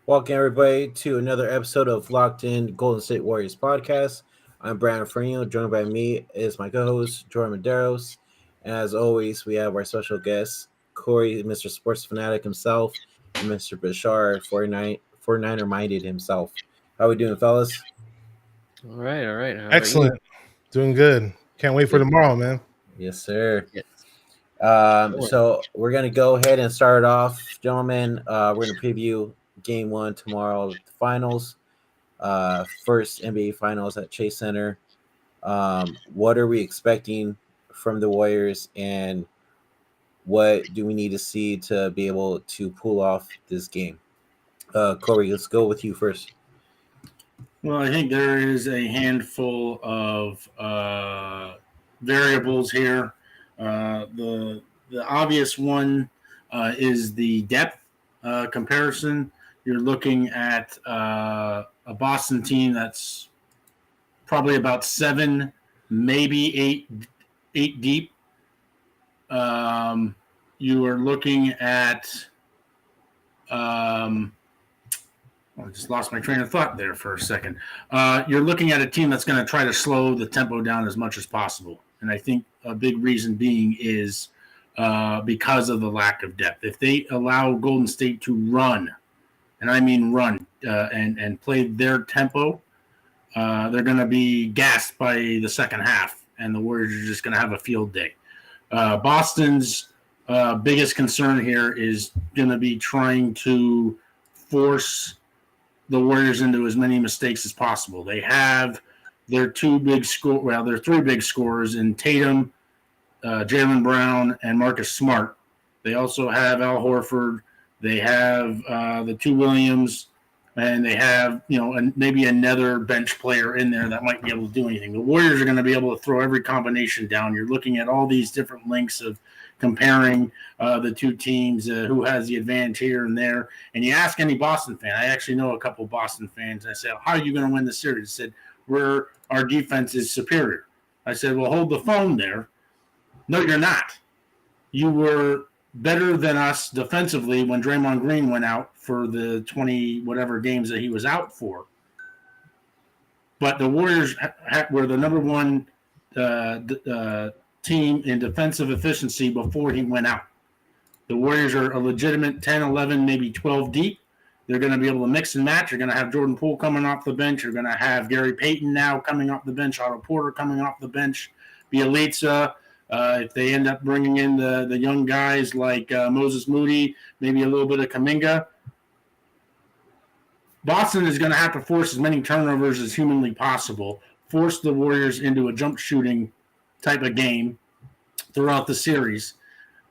Welcome everybody to another episode of Locked In Golden State Warriors podcast. I'm Brandon Ferino. Joined by me is my co-host Jordan Medeiros, and as always, we have our special guest Cory, Mr. Sports Fanatic himself, and Mr. Bashar, 49er minded himself. How we doing, fellas? All right. How Excellent. Doing good. Can't wait for tomorrow, man. Yes, sir. Yes. So we're gonna go ahead and start off, gentlemen. We're gonna preview Game 1 tomorrow, the finals. First NBA Finals at Chase Center. What are we expecting from the Warriors, and what do we need to see to be able to pull off this game? Cory, let's go with you first. Well, I think there is a handful of variables here. The obvious one is the depth comparison. You're looking at a Boston team that's probably about 7, maybe eight deep. You are looking at I just lost my train of thought there for a second. You're looking at a team that's going to try to slow the tempo down as much as possible. And I think a big reason being is because of the lack of depth. If they allow Golden State to run, and I mean run, and play their tempo, they're going to be gassed by the second half, and the Warriors are just going to have a field day. Boston's biggest concern here is going to be trying to force the Warriors into as many mistakes as possible. They have their three big scorers in Tatum, Jaylen Brown, and Marcus Smart. They also have Al Horford. They have the two Williams, and they have maybe another bench player in there that might be able to do anything. The Warriors are going to be able to throw every combination down. You're looking at all these different links of comparing the two teams, who has the advantage here and there. And you ask any Boston fan, I actually know a couple of Boston fans, I said, how are you going to win the series? They said, our defense is superior. I said, well, hold the phone there. No, you're not. You were better than us defensively when Draymond Green went out for the 20 whatever games that he was out for. But the Warriors were the number one team in defensive efficiency before he went out. The Warriors are a legitimate 10, 11, maybe 12 deep. They're going to be able to mix and match. You're going to have Jordan Poole coming off the bench. You're going to have Gary Payton now coming off the bench, Otto Porter coming off the bench, Bjelica. If they end up bringing in the young guys like Moses Moody, maybe a little bit of Kuminga, Boston is going to have to force as many turnovers as humanly possible, force the Warriors into a jump shooting type of game throughout the series,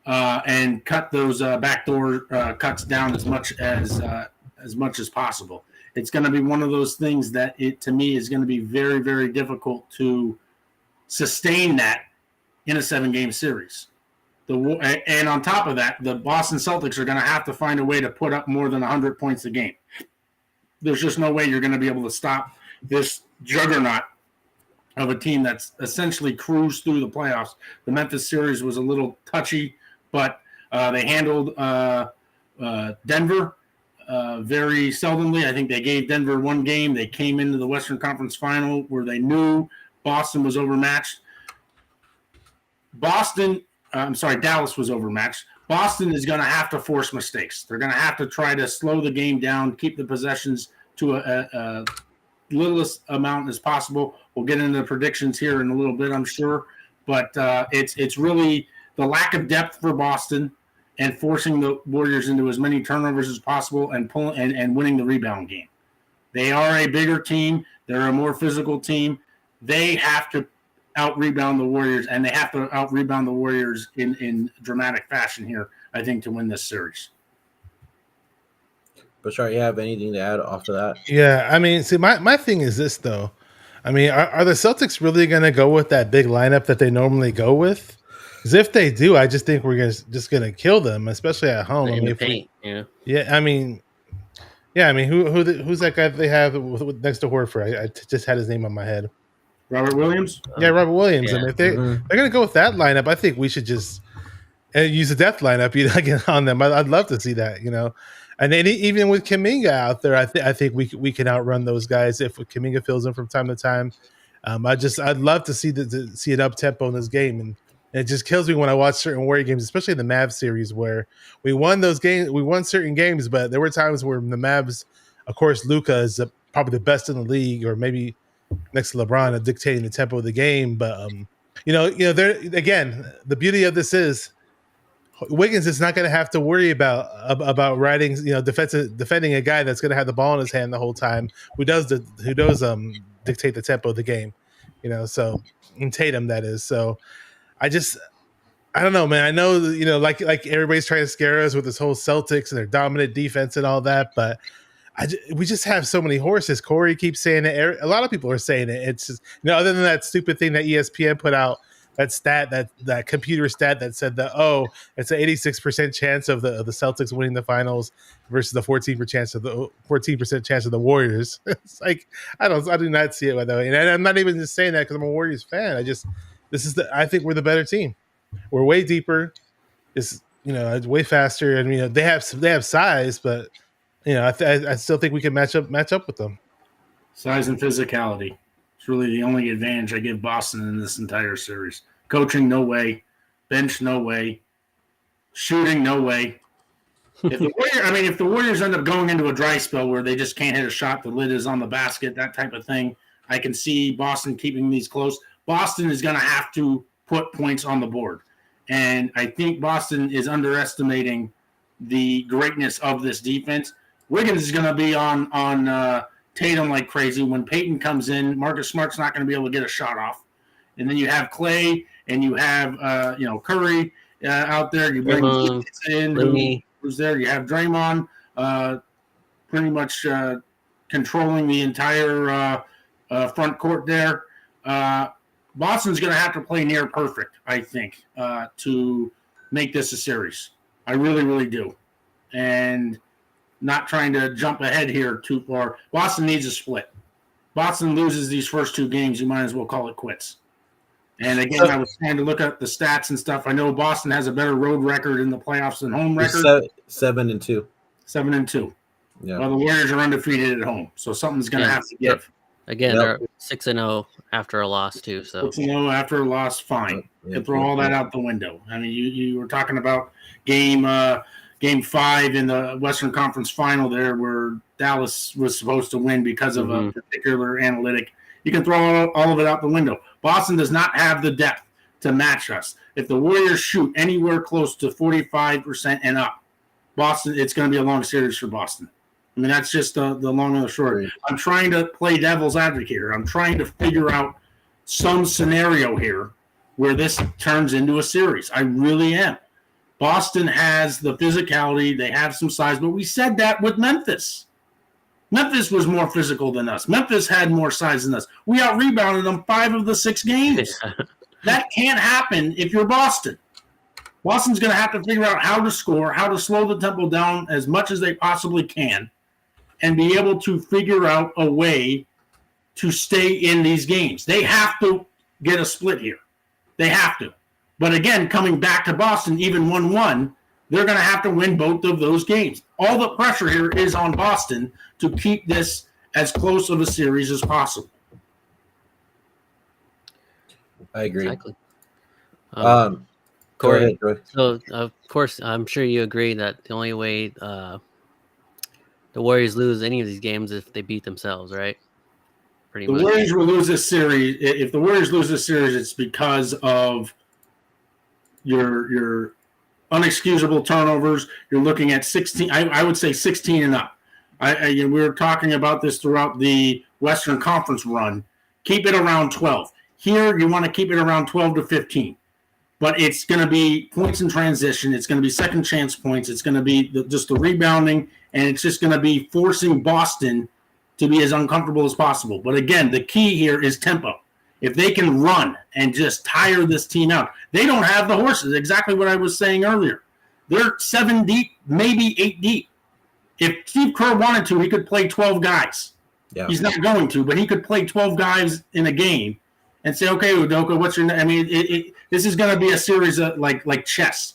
and cut those backdoor cuts down as much as possible. It's going to be one of those things that to me is going to be very, very difficult to sustain that in a 7-game series. And on top of that, the Boston Celtics are going to have to find a way to put up more than 100 points a game. There's just no way you're going to be able to stop this juggernaut of a team that's essentially cruised through the playoffs. The Memphis series was a little touchy, but they handled Denver very seldomly. I think they gave Denver one game. They came into the Western Conference Final where they knew Boston was overmatched. Dallas was overmatched. Boston is going to have to force mistakes. They're going to have to try to slow the game down, keep the possessions to a littlest amount as possible. We'll get into the predictions here in a little bit, I'm sure. But it's really the lack of depth for Boston and forcing the Warriors into as many turnovers as possible and winning the rebound game. They are a bigger team. They're a more physical team. They have to out-rebound the Warriors, and they have to out-rebound the Warriors in dramatic fashion here, I think, to win this series. Bashar, you have anything to add off of that? Yeah, I mean, see, my thing is this, though. I mean, are the Celtics really going to go with that big lineup that they normally go with? Because if they do, I just think we're just going to kill them, especially at home. In the paint, I mean, who's that guy that they have next to Horford? I just had his name on my head. Robert Williams? Yeah, Robert Williams. Yeah. And if they're going to go with that lineup, I think we should just and use a death lineup get on them. I'd love to see that, And then even with Kuminga out there, I think we can outrun those guys if Kuminga fills in from time to time. I'd love to see an up tempo in this game, and it just kills me when I watch certain Warrior games, especially the Mavs series, where we won those games. We won certain games, but there were times where the Mavs, of course, Luka is probably the best in the league, or maybe next to LeBron, at dictating the tempo of the game. But there again, the beauty of this is Wiggins is not going to have to worry about riding, defending a guy that's going to have the ball in his hand the whole time, who does dictate the tempo of the game, So in Tatum, that is. So I don't know, man. I know, like everybody's trying to scare us with this whole Celtics and their dominant defense and all that, but we just have so many horses. Corey keeps saying it. A lot of people are saying it. It's just, other than that stupid thing that ESPN put out, that stat, that computer stat that said that, it's an 86% chance of the Celtics winning the finals versus the 14% chance of the Warriors. It's like, I do not see it, by the way. And I'm not even just saying that because I'm a Warriors fan. I think we're the better team. We're way deeper. It's way faster, and they have size, but I still think we can match up with them. Size and physicality. It's really the only advantage I give Boston in this entire series. Coaching, no way. Bench, no way. Shooting, no way. If the Warriors end up going into a dry spell where they just can't hit a shot, the lid is on the basket, that type of thing, I can see Boston keeping these close. Boston is going to have to put points on the board. And I think Boston is underestimating the greatness of this defense. Wiggins is going to be on Tatum like crazy. When Peyton comes in, Marcus Smart's not going to be able to get a shot off. And then you have Clay and you have Curry out there. You bring in who's there. You have Draymond pretty much controlling the entire front court there. Boston's going to have to play near perfect, I think, to make this a series. I really, really do. And not trying to jump ahead here too far. Boston needs a split. Boston loses these first two games, you might as well call it quits. And again, I was trying to look up the stats and stuff. I know Boston has a better road record in the playoffs than home record. 7-2. 7-2. Yeah. Well, the Warriors are undefeated at home, so something's going to have to give. Again, they're 6-0 after a loss too. So 6-0 after a loss, fine. You throw all that out the window. I mean, you were talking about game 5 in the Western Conference Final there, where Dallas was supposed to win because of a particular analytic. You can throw all of it out the window. Boston does not have the depth to match us. If the Warriors shoot anywhere close to 45% and up, Boston, it's going to be a long series for Boston. I mean, that's just the long and the short. I'm trying to play devil's advocate here. I'm trying to figure out some scenario here where this turns into a series. I really am. Boston has the physicality. They have some size, but we said that with Memphis. Memphis was more physical than us. Memphis had more size than us. We out-rebounded them 5 of the 6 games. That can't happen if you're Boston. Boston's going to have to figure out how to score, how to slow the tempo down as much as they possibly can, and be able to figure out a way to stay in these games. They have to get a split here. They have to. But again, coming back to Boston, even 1-1, they're going to have to win both of those games. All the pressure here is on Boston to keep this as close of a series as possible. I agree. Exactly. Corey, go ahead. So, of course, I'm sure you agree that the only way the Warriors lose any of these games is if they beat themselves, right? Pretty much. The Warriors will lose this series. If the Warriors lose this series, it's because of your unexcusable turnovers. You're looking at 16. I would say 16 and up. We were talking about this throughout the Western Conference run. Keep it around 12. Here, you want to keep it around 12 to 15. But it's going to be points in transition. It's going to be second chance points. It's going to be just the rebounding, and it's just going to be forcing Boston to be as uncomfortable as possible. But again, the key here is tempo. If they can run and just tire this team out, they don't have the horses. Exactly what I was saying earlier. They're 7 deep, maybe 8 deep. If Steve Kerr wanted to, he could play 12 guys. Yeah. He's not going to, but he could play 12 guys in a game and say, okay, Udoka, what's your name? I mean, this is going to be a series of like chess,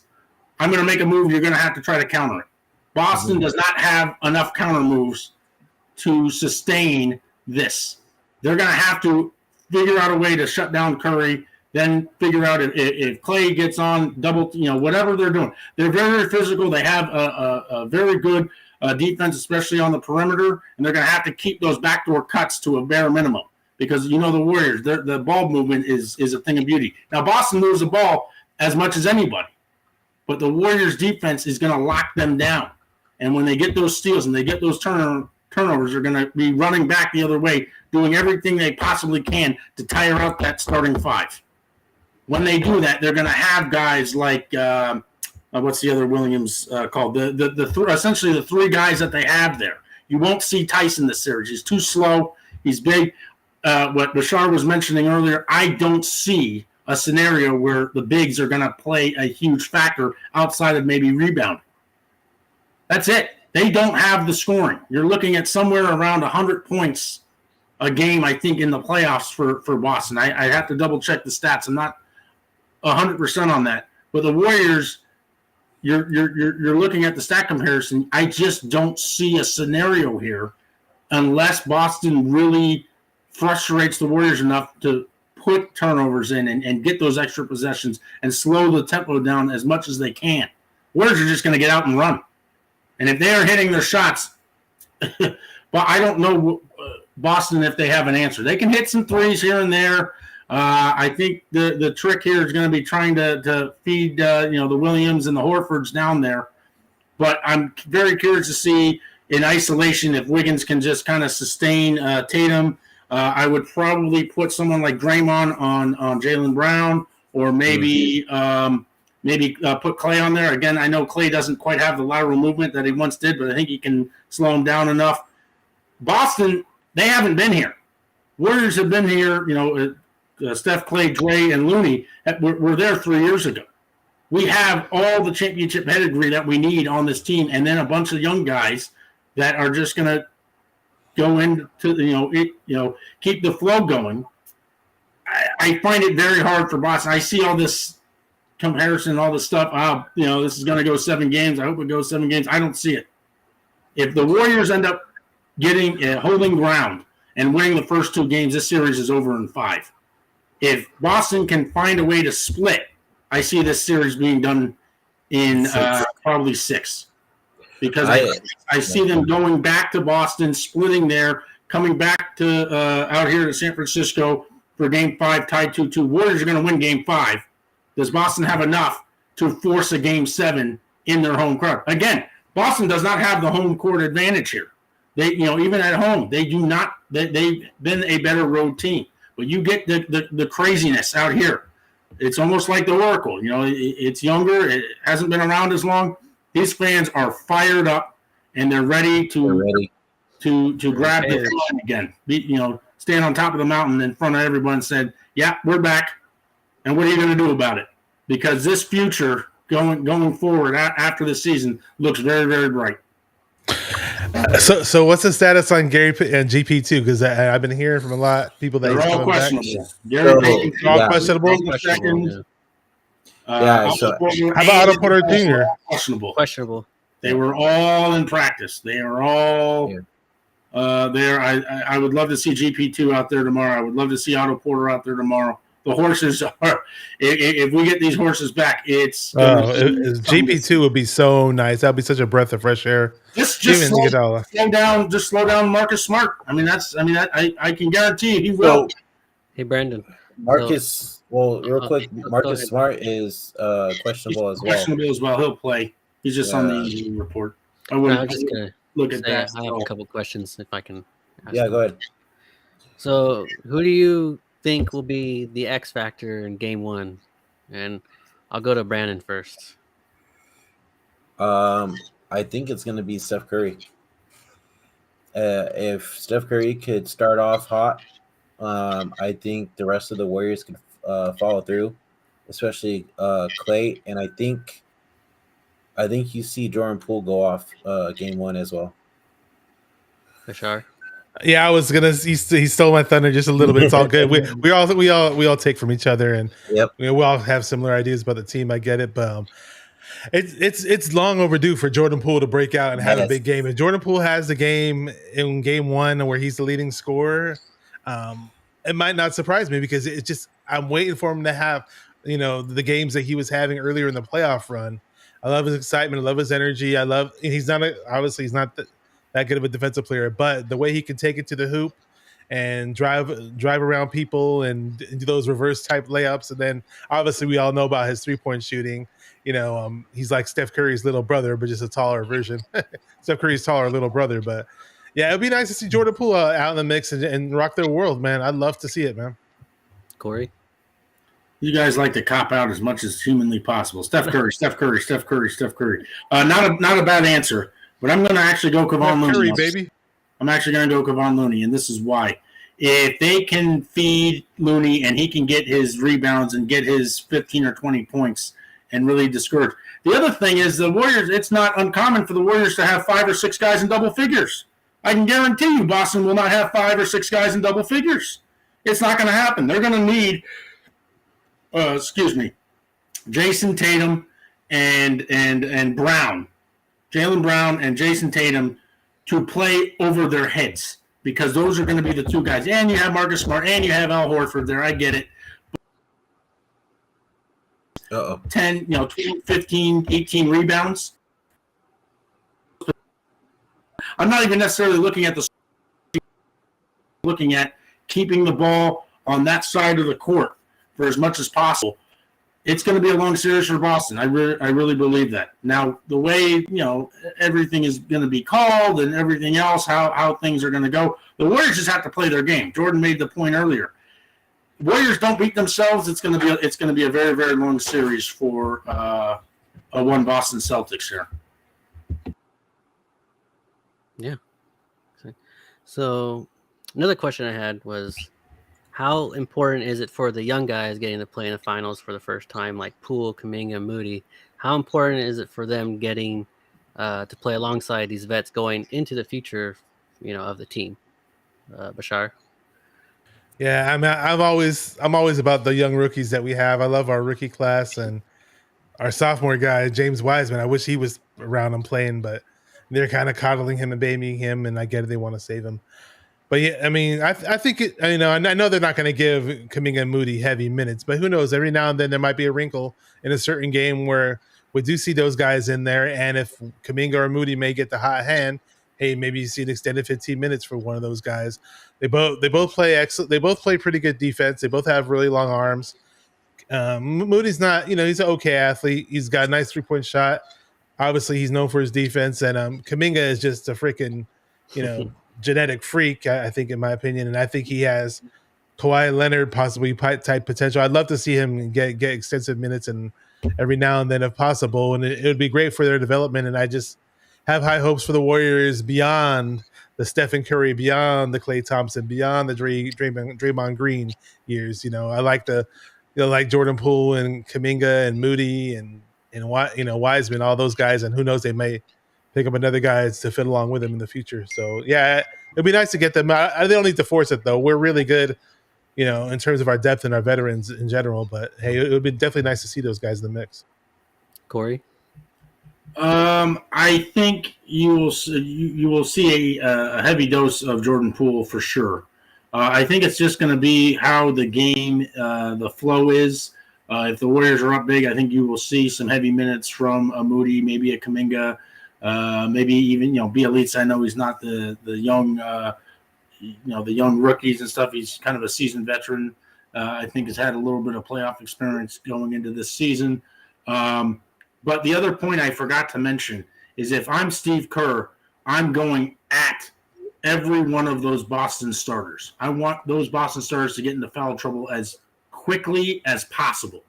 I'm going to make a move. You're going to have to try to counter it. Boston does not have enough counter moves to sustain this. They're going to have to figure out a way to shut down Curry, then figure out if Clay gets on double, whatever they're doing. They're very, very physical. They have a very good defense, especially on the perimeter, and they're going to have to keep those backdoor cuts to a bare minimum because, the Warriors, the ball movement is a thing of beauty. Now, Boston moves the ball as much as anybody, but the Warriors' defense is going to lock them down. And when they get those steals and they get those turnovers, they're going to be running back the other way, doing everything they possibly can to tire out that starting five. When they do that, they're going to have guys like what's the other Williams called? Essentially the three guys that they have there. You won't see Tyson this series. He's too slow. He's big. What Bashar was mentioning earlier, I don't see a scenario where the bigs are going to play a huge factor outside of maybe rebounding. That's it. They don't have the scoring. You're looking at somewhere around 100 points a game, I think, in the playoffs for Boston. I have to double-check the stats. I'm not 100% on that. But the Warriors, you're looking at the stat comparison. I just don't see a scenario here unless Boston really frustrates the Warriors enough to put turnovers in and get those extra possessions and slow the tempo down as much as they can. Warriors are just going to get out and run. And if they are hitting their shots, but I don't know Boston if they have an answer. They can hit some threes here and there. I think the trick here is going to be trying to feed the Williams and the Horfords down there. But I'm very curious to see in isolation if Wiggins can just kind of sustain Tatum. I would probably put someone like Draymond on Jaylen Brown, or maybe put Clay on there. Again, I know Clay doesn't quite have the lateral movement that he once did, but I think he can slow him down enough. Boston, they haven't been here. Warriors have been here, Steph, Clay, Dre, and Looney were there 3 years ago. We have all the championship pedigree that we need on this team, and then a bunch of young guys that are just going to go into, keep the flow going. I find it very hard for Boston. I see all this comparison, all this stuff. This is going to go 7 games. I hope it goes 7 games. I don't see it. If the Warriors end up holding ground and winning the first 2 games, this series is over in 5. If Boston can find a way to split, I see this series being done in probably 6. Because I see them going back to Boston, splitting there, coming back to out here to San Francisco for Game 5, tied 2-2. Warriors are going to win Game 5. Does Boston have enough to force a Game 7 in their home crowd? Again, Boston does not have the home court advantage here. They, even at home, they do not. They've been a better road team. But you get the craziness out here. It's almost like the Oracle. It's younger. It hasn't been around as long. These fans are fired up, and they're ready to grab the flag again. Stand on top of the mountain in front of everyone and said, "Yeah, we're back." And what are you going to do about it? Because this future going forward after the season looks very, very bright. So what's the status on Gary and GP2? Because I've been hearing from a lot of people that they're he's all questionable. Gary All questionable. So how about Otto Porter Jr.? Questionable. They were all in practice. They are all there. I would love to see GP2 out there tomorrow. I would love to see Otto Porter out there tomorrow. The horses are. If we get these horses back, GP2 would be so nice. That'd be such a breath of fresh air. Just slow down. Just slow down, Marcus Smart. I can guarantee you he will. Hey, Brandon. Marcus. Real quick, Marcus Smart is questionable as well. Questionable as well. He'll play. He's just on the injury report. I'm just gonna look at that. I have a couple questions if I can. Go ahead. So, who do you think will be the X factor in Game 1? And I'll go to Brandon first. I think it's going to be Steph Curry. If Steph Curry could start off hot, I think the rest of the Warriors could follow through, especially Clay. And I think you see Jordan Poole go off Game 1 as well. Bashar? Yeah, I was gonna. He stole my thunder just a little bit. It's all good. We all take from each other, and we all have similar ideas about the team. I get it, but It's long overdue for Jordan Poole to break out and have a big game. And Jordan Poole has the game in game one where he's the leading scorer. It might not surprise me because it's just I'm waiting for him to have the games that he was having earlier in the playoff run. I love his excitement. I love his energy. He's not that good of a defensive player, but the way he can take it to the hoop and drive around people and do those reverse type layups. And then obviously we all know about his 3-point shooting. He's like Steph Curry's little brother, but just a taller version. Steph Curry's taller little brother. But yeah, it'd be nice to see Jordan Poole out in the mix and rock their world, man. I'd love to see it, man. Cory? You guys like to cop out as much as humanly possible. Steph Curry, Steph Curry, Steph Curry, Steph Curry. Not a bad answer, but I'm going to actually go Kevon Looney. Curry, baby. I'm actually going to go Kevon Looney, and this is why. If they can feed Looney and he can get his rebounds and get his 15 or 20 points and really discourage. The other thing is the Warriors, it's not uncommon for the Warriors to have 5 or 6 guys in double figures. I can guarantee you Boston will not have 5 or 6 guys in double figures. It's not going to happen. They're going to need, Jason Tatum and Brown, Jaylen Brown and Jason Tatum to play over their heads because those are going to be the 2 guys. And you have Marcus Smart and you have Al Horford there. I get it. 10, 12, 15, 18 rebounds. I'm not even necessarily looking at keeping the ball on that side of the court for as much as possible. It's going to be a long series for Boston. I really believe that. Now, the way, everything is going to be called and everything else, how things are going to go, the Warriors just have to play their game. Jordan made the point earlier. Warriors don't beat themselves. It's going to be a very, very long series for one Boston Celtics here. Yeah. So another question I had was, how important is it for the young guys getting to play in the finals for the first time, like Poole, Kuminga, Moody? How important is it for them getting to play alongside these vets going into the future, of the team? Bashar? Yeah, I mean, I'm always about the young rookies that we have. I love our rookie class and our sophomore guy, James Wiseman. I wish he was around and playing, but they're kind of coddling him and babying him, and I get it. They want to save him. But yeah, I mean, I think it. I know they're not going to give Kuminga and Moody heavy minutes, but who knows? Every now and then there might be a wrinkle in a certain game where we do see those guys in there, and if Kuminga or Moody may get the hot hand, hey, maybe you see an extended 15 minutes for one of those guys. They both play excellent. They both play pretty good defense. They both have really long arms. Moody's not, he's an okay athlete. He's got a nice 3-point shot. Obviously, he's known for his defense, and Kuminga is just a freaking, genetic freak, I think, in my opinion. And I think he has Kawhi Leonard possibly type potential. I'd love to see him get extensive minutes and every now and then if possible. And it would be great for their development. And I just have high hopes for the Warriors beyond the Stephen Curry, beyond the Klay Thompson, beyond the Draymond Green years. I like like Jordan Poole and Kuminga and Moody and Wiseman, all those guys. And who knows, they may pick up another guy to fit along with him in the future. So yeah, it'd be nice to get them. They don't need to force it though. We're really good, in terms of our depth and our veterans in general. But hey, it would be definitely nice to see those guys in the mix. Cory? I think you will see a heavy dose of Jordan Poole for sure. I think it's just going to be how the game, the flow is. If the Warriors are up big, I think you will see some heavy minutes from a Moody, maybe a Kuminga. Maybe even Bielitsa. I know he's not the young the young rookies and stuff. He's kind of a seasoned veteran. I think has had a little bit of playoff experience going into this season. But the other point I forgot to mention is if I'm Steve Kerr, I'm going at every one of those Boston starters. I want those Boston starters to get into foul trouble as quickly as possible.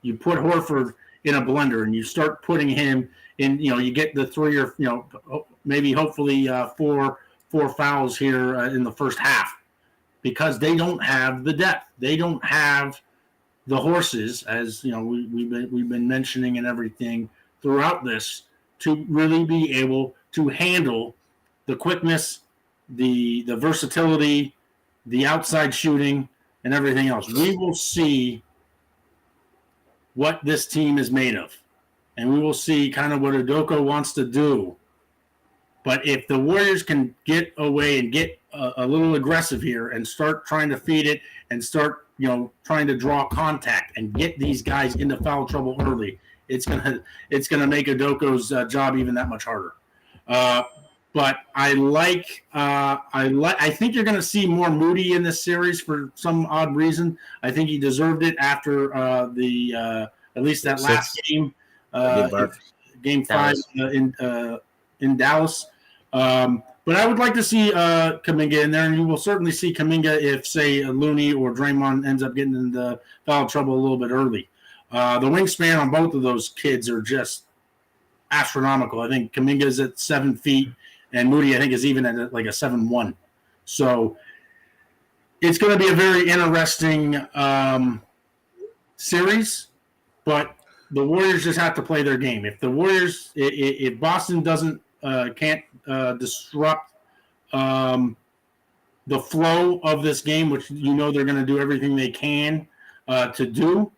You put Horford in a blender and you start putting him in, you get the 3 or, maybe hopefully 4 fouls here in the first half because they don't have the depth. They don't have the horses, as we've been mentioning and everything throughout this, to really be able to handle the quickness, the versatility, the outside shooting, and everything else. We will see what this team is made of. and we will see kind of what Udoka wants to do. But if the Warriors can get away and get a little aggressive here and start trying to feed it and start, trying to draw contact and get these guys into foul trouble early, it's gonna make Udoka's job even that much harder. But I think you're going to see more Moody in this series for some odd reason. I think he deserved it after at least that last game, game 5 in Dallas. But I would like to see Kuminga in there, and you will certainly see Kuminga if, say, Looney or Draymond ends up getting into foul trouble a little bit early. The wingspan on both of those kids are just astronomical. I think Kuminga's at 7 feet, and Moody, I think, is even at like a 7'1". So it's going to be a very interesting series, but the Warriors just have to play their game. If the Warriors, if Boston can't disrupt the flow of this game, which they're going to do everything they can to do,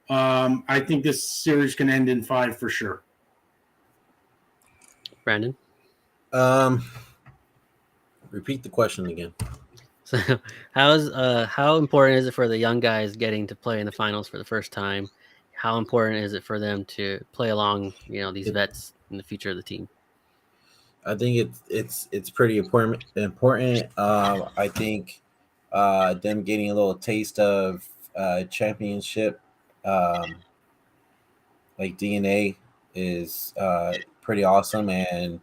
I think this series can end in 5 for sure. Brandon? Repeat the question again. So how important is it for the young guys getting to play in the finals for the first time? How important is it for them to play along, these vets in the future of the team? I think it's pretty important. I think them getting a little taste of championship like DNA is pretty awesome, and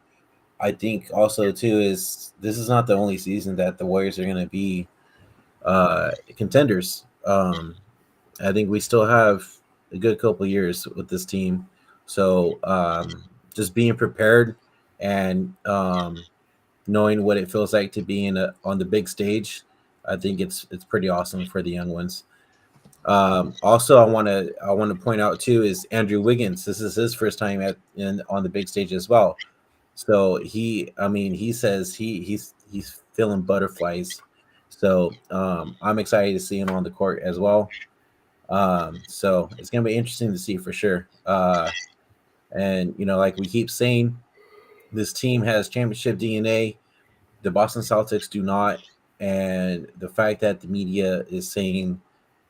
I think also too is this is not the only season that the Warriors are going to be contenders. I think we still have a good couple years with this team, so just being prepared and knowing what it feels like to be on the big stage, I think it's pretty awesome for the young ones. Also, I want to point out too is Andrew Wiggins. This is his first time on the big stage as well. So he says he's feeling butterflies. So I'm excited to see him on the court as well. So it's gonna be interesting to see for sure. And like we keep saying, this team has championship DNA. The Boston Celtics do not, and the fact that the media is saying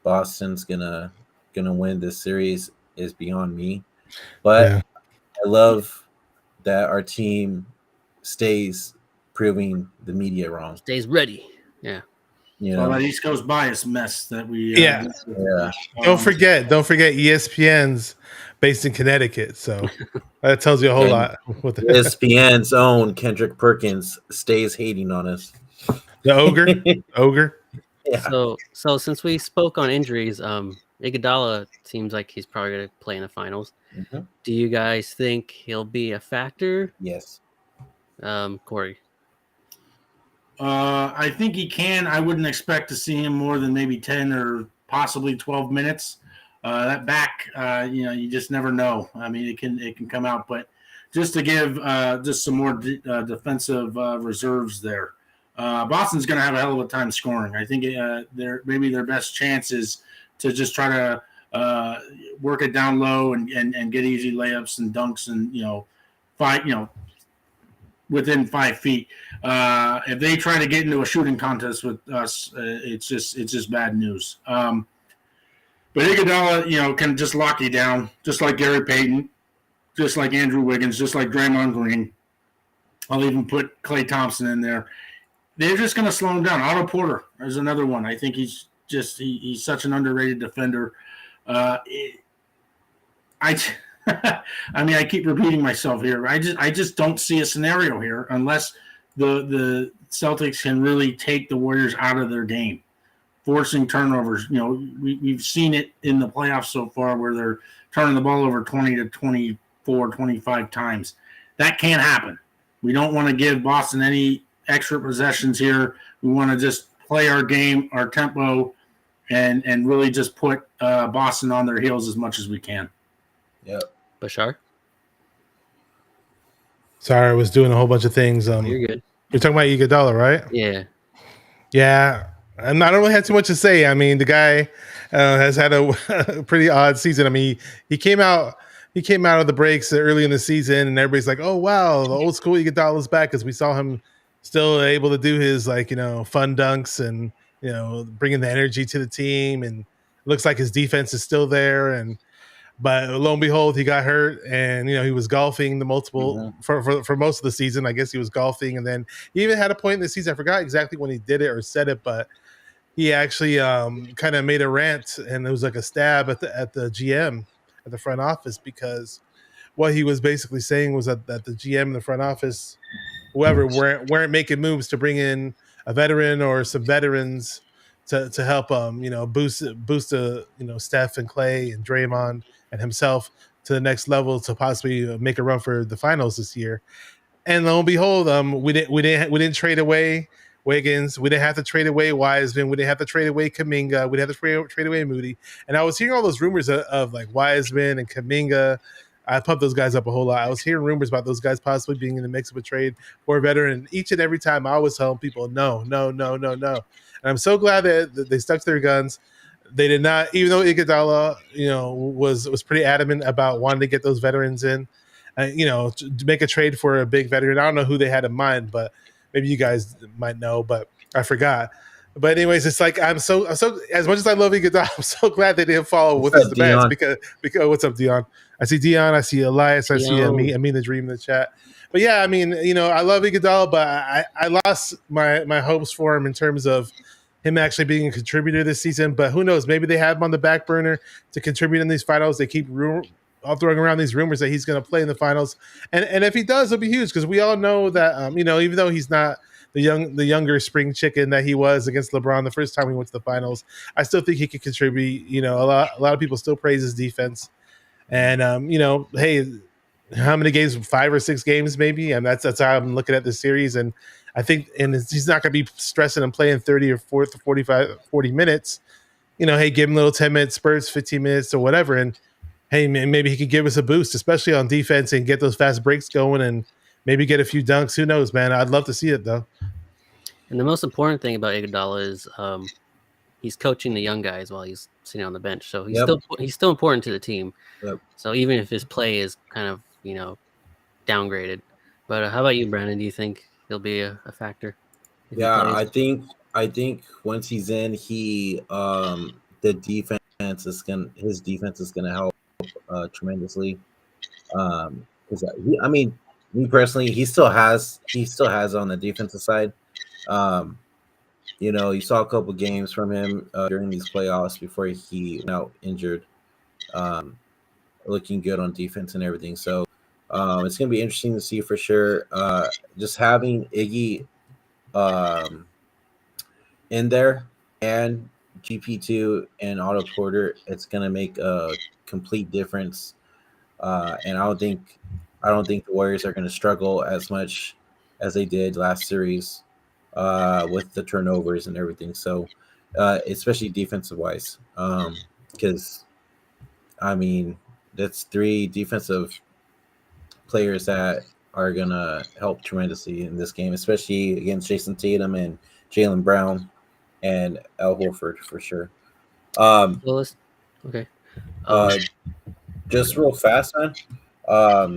Boston's gonna win this series is beyond me. But yeah. I love that our team stays proving the media wrong. Stays ready. Yeah. So that East Coast bias mess that we Don't forget ESPN's based in Connecticut, so that tells you a whole lot. ESPN's own Kendrick Perkins stays hating on us. The ogre. Yeah. So since we spoke on injuries, Iguodala seems like he's probably going to play in the finals. Mm-hmm. Do you guys think he'll be a factor? Yes. Cory? I think he can. I wouldn't expect to see him more than maybe 10 or possibly 12 minutes. That back, you just never know. I mean, it can come out, but just to give just some more defensive reserves there. Boston's going to have a hell of a time scoring. I think their best chance is to just try to work it down low and get easy layups and dunks and within 5 feet. If they try to get into a shooting contest with us, it's just bad news. But Iguodala, can just lock you down, just like Gary Payton, just like Andrew Wiggins, just like Draymond Green. I'll even put Klay Thompson in there. They're just going to slow him down. Otto Porter is another one. I think he's such an underrated defender. I keep repeating myself here. I just don't see a scenario here unless the Celtics can really take the Warriors out of their game, forcing turnovers. We've seen it in the playoffs so far where they're turning the ball over 20 to 24, 25 times. That can't happen. We don't want to give Boston any extra possessions here. We want to just play our game, our tempo, and really just put Boston on their heels as much as we can. Yep. Bashar? Sorry, I was doing a whole bunch of things. You're good. You're talking about Iguodala, right? Yeah. Yeah. I don't really have too much to say. I mean, the guy has had a pretty odd season. I mean, he came out he came out of the breaks early in the season, and everybody's like, "Oh wow, the old school Iguodala's back," because we saw him still able to do his fun dunks and bringing the energy to the team, and looks like his defense is still there. And but lo and behold, he got hurt, and he was golfing the multiple for most of the season. I guess he was golfing, and then he even had a point in the season. I forgot exactly when he did it or said it, but he actually kind of made a rant, and it was like a stab at the GM at the front office, because what he was basically saying was that the GM in the front office, whoever, weren't making moves to bring in a veteran or some veterans to help boost Steph and Clay and Draymond and himself to the next level to possibly make a run for the finals this year. And lo and behold, we didn't trade away Wiggins. We didn't have to trade away Wiseman. We didn't have to trade away Kuminga. We didn't have to trade away Moody. And I was hearing all those rumors of like Wiseman and Kuminga. I pumped those guys up a whole lot. I was hearing rumors about those guys possibly being in the mix of a trade for a veteran. And each and every time I was telling people, no. And I'm so glad that they stuck to their guns. They did not, even though Iguodala, was pretty adamant about wanting to get those veterans in, to make a trade for a big veteran. I don't know who they had in mind, but maybe you guys might know, but I forgot. But anyways, it's like I'm so as much as I love Iguodala, I'm so glad they didn't follow with us the best because what's up, Dion? I see Dion, I see Elias, I see Amin the Dream in the chat. But yeah, I mean, I love Iguodala, but I lost my hopes for him in terms of him actually being a contributor this season. But who knows? Maybe they have him on the back burner to contribute in these finals. They keep throwing around these rumors that he's going to play in the finals, and if he does, it'll be huge because we all know that even though he's not the younger spring chicken that he was against LeBron the first time we went to the finals, I still think he could contribute. A lot of people still praise his defense, and hey, how many games? 5 or 6 games, maybe, and that's how I'm looking at this series. And I think, and he's not going to be stressing and playing 30 or 40 minutes. Hey, give him little 10-minute spurts, 15 minutes, or whatever, and hey, man, maybe he could give us a boost, especially on defense, and get those fast breaks going and maybe get a few dunks. Who knows, man? I'd love to see it, though. And the most important thing about Iguodala is he's coaching the young guys while he's sitting on the bench. So he's still important to the team. Yep. So even if his play is kind of, downgraded. But how about you, Brandon? Do you think he'll be a factor? Yeah, I think once he's in, his defense is gonna help tremendously. Because me personally, he still has on the defensive side. You saw a couple games from him during these playoffs before he went out injured, looking good on defense and everything. So it's gonna be interesting to see for sure. Just having Iggy in there and GP2 and Otto Porter, it's gonna make a complete difference. And I don't think the Warriors are gonna struggle as much as they did last series with the turnovers and everything. So especially defensive wise, because that's 3 defensive players that are gonna help tremendously in this game, especially against Jason Tatum and Jaylen Brown and Al Horford for sure. Okay. Just real fast, man. I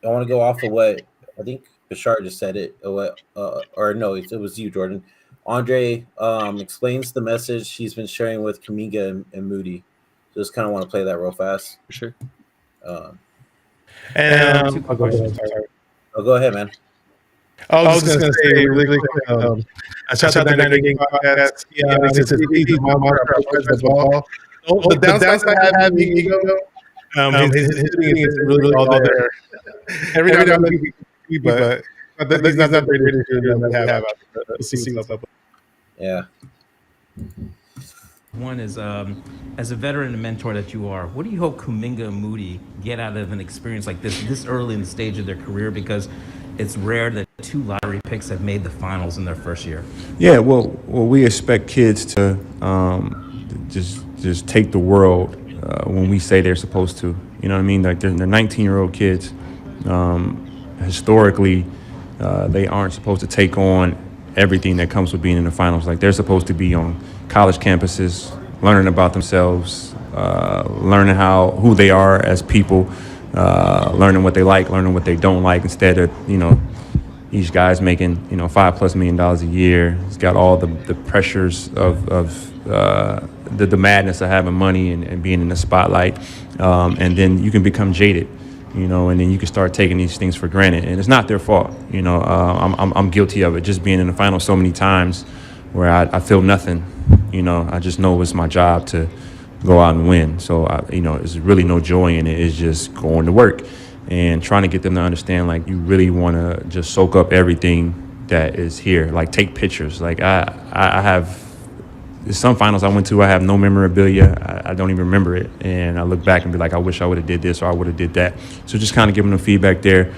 want to go off of what I think Bashar just said it. Or no, it was you, Jordan. Andre explains the message he's been sharing with Kuminga and Moody. Just kind of want to play that real fast. For sure. And I'll go ahead, man. I was just going to say really quick. I shot out the Niner Game podcast. Yeah, it's a easy ball. The downside of having ego, his hitting is really all there. Every now and then, but he's not very good to have out the season. Yeah. One is, as a veteran and mentor that you are, what do you hope Kuminga and Moody get out of an experience like this early in the stage of their career? Because it's rare that 2 lottery picks have made the finals in their first year. Yeah, well, we expect kids to just take the world when we say they're supposed to. You know what I mean? Like they're 19-year-old kids. Historically, they aren't supposed to take on everything that comes with being in the finals. Like they're supposed to be on college campuses, learning about themselves, learning who they are as people, learning what they like, learning what they don't like, instead of, each guy's making, $5+ million a year. He's got all the pressures of the madness of having money and being in the spotlight. And then you can become jaded, and then you can start taking these things for granted. And it's not their fault. I'm guilty of it, just being in the finals so many times where I feel nothing. I just know it's my job to go out and win. So, there's really no joy in it. It's just going to work and trying to get them to understand, like, you really want to just soak up everything that is here. Like, take pictures. Like, I have some finals I went to, I have no memorabilia. I don't even remember it. And I look back and be like, I wish I would have did this or I would have did that. So just kind of giving them feedback there.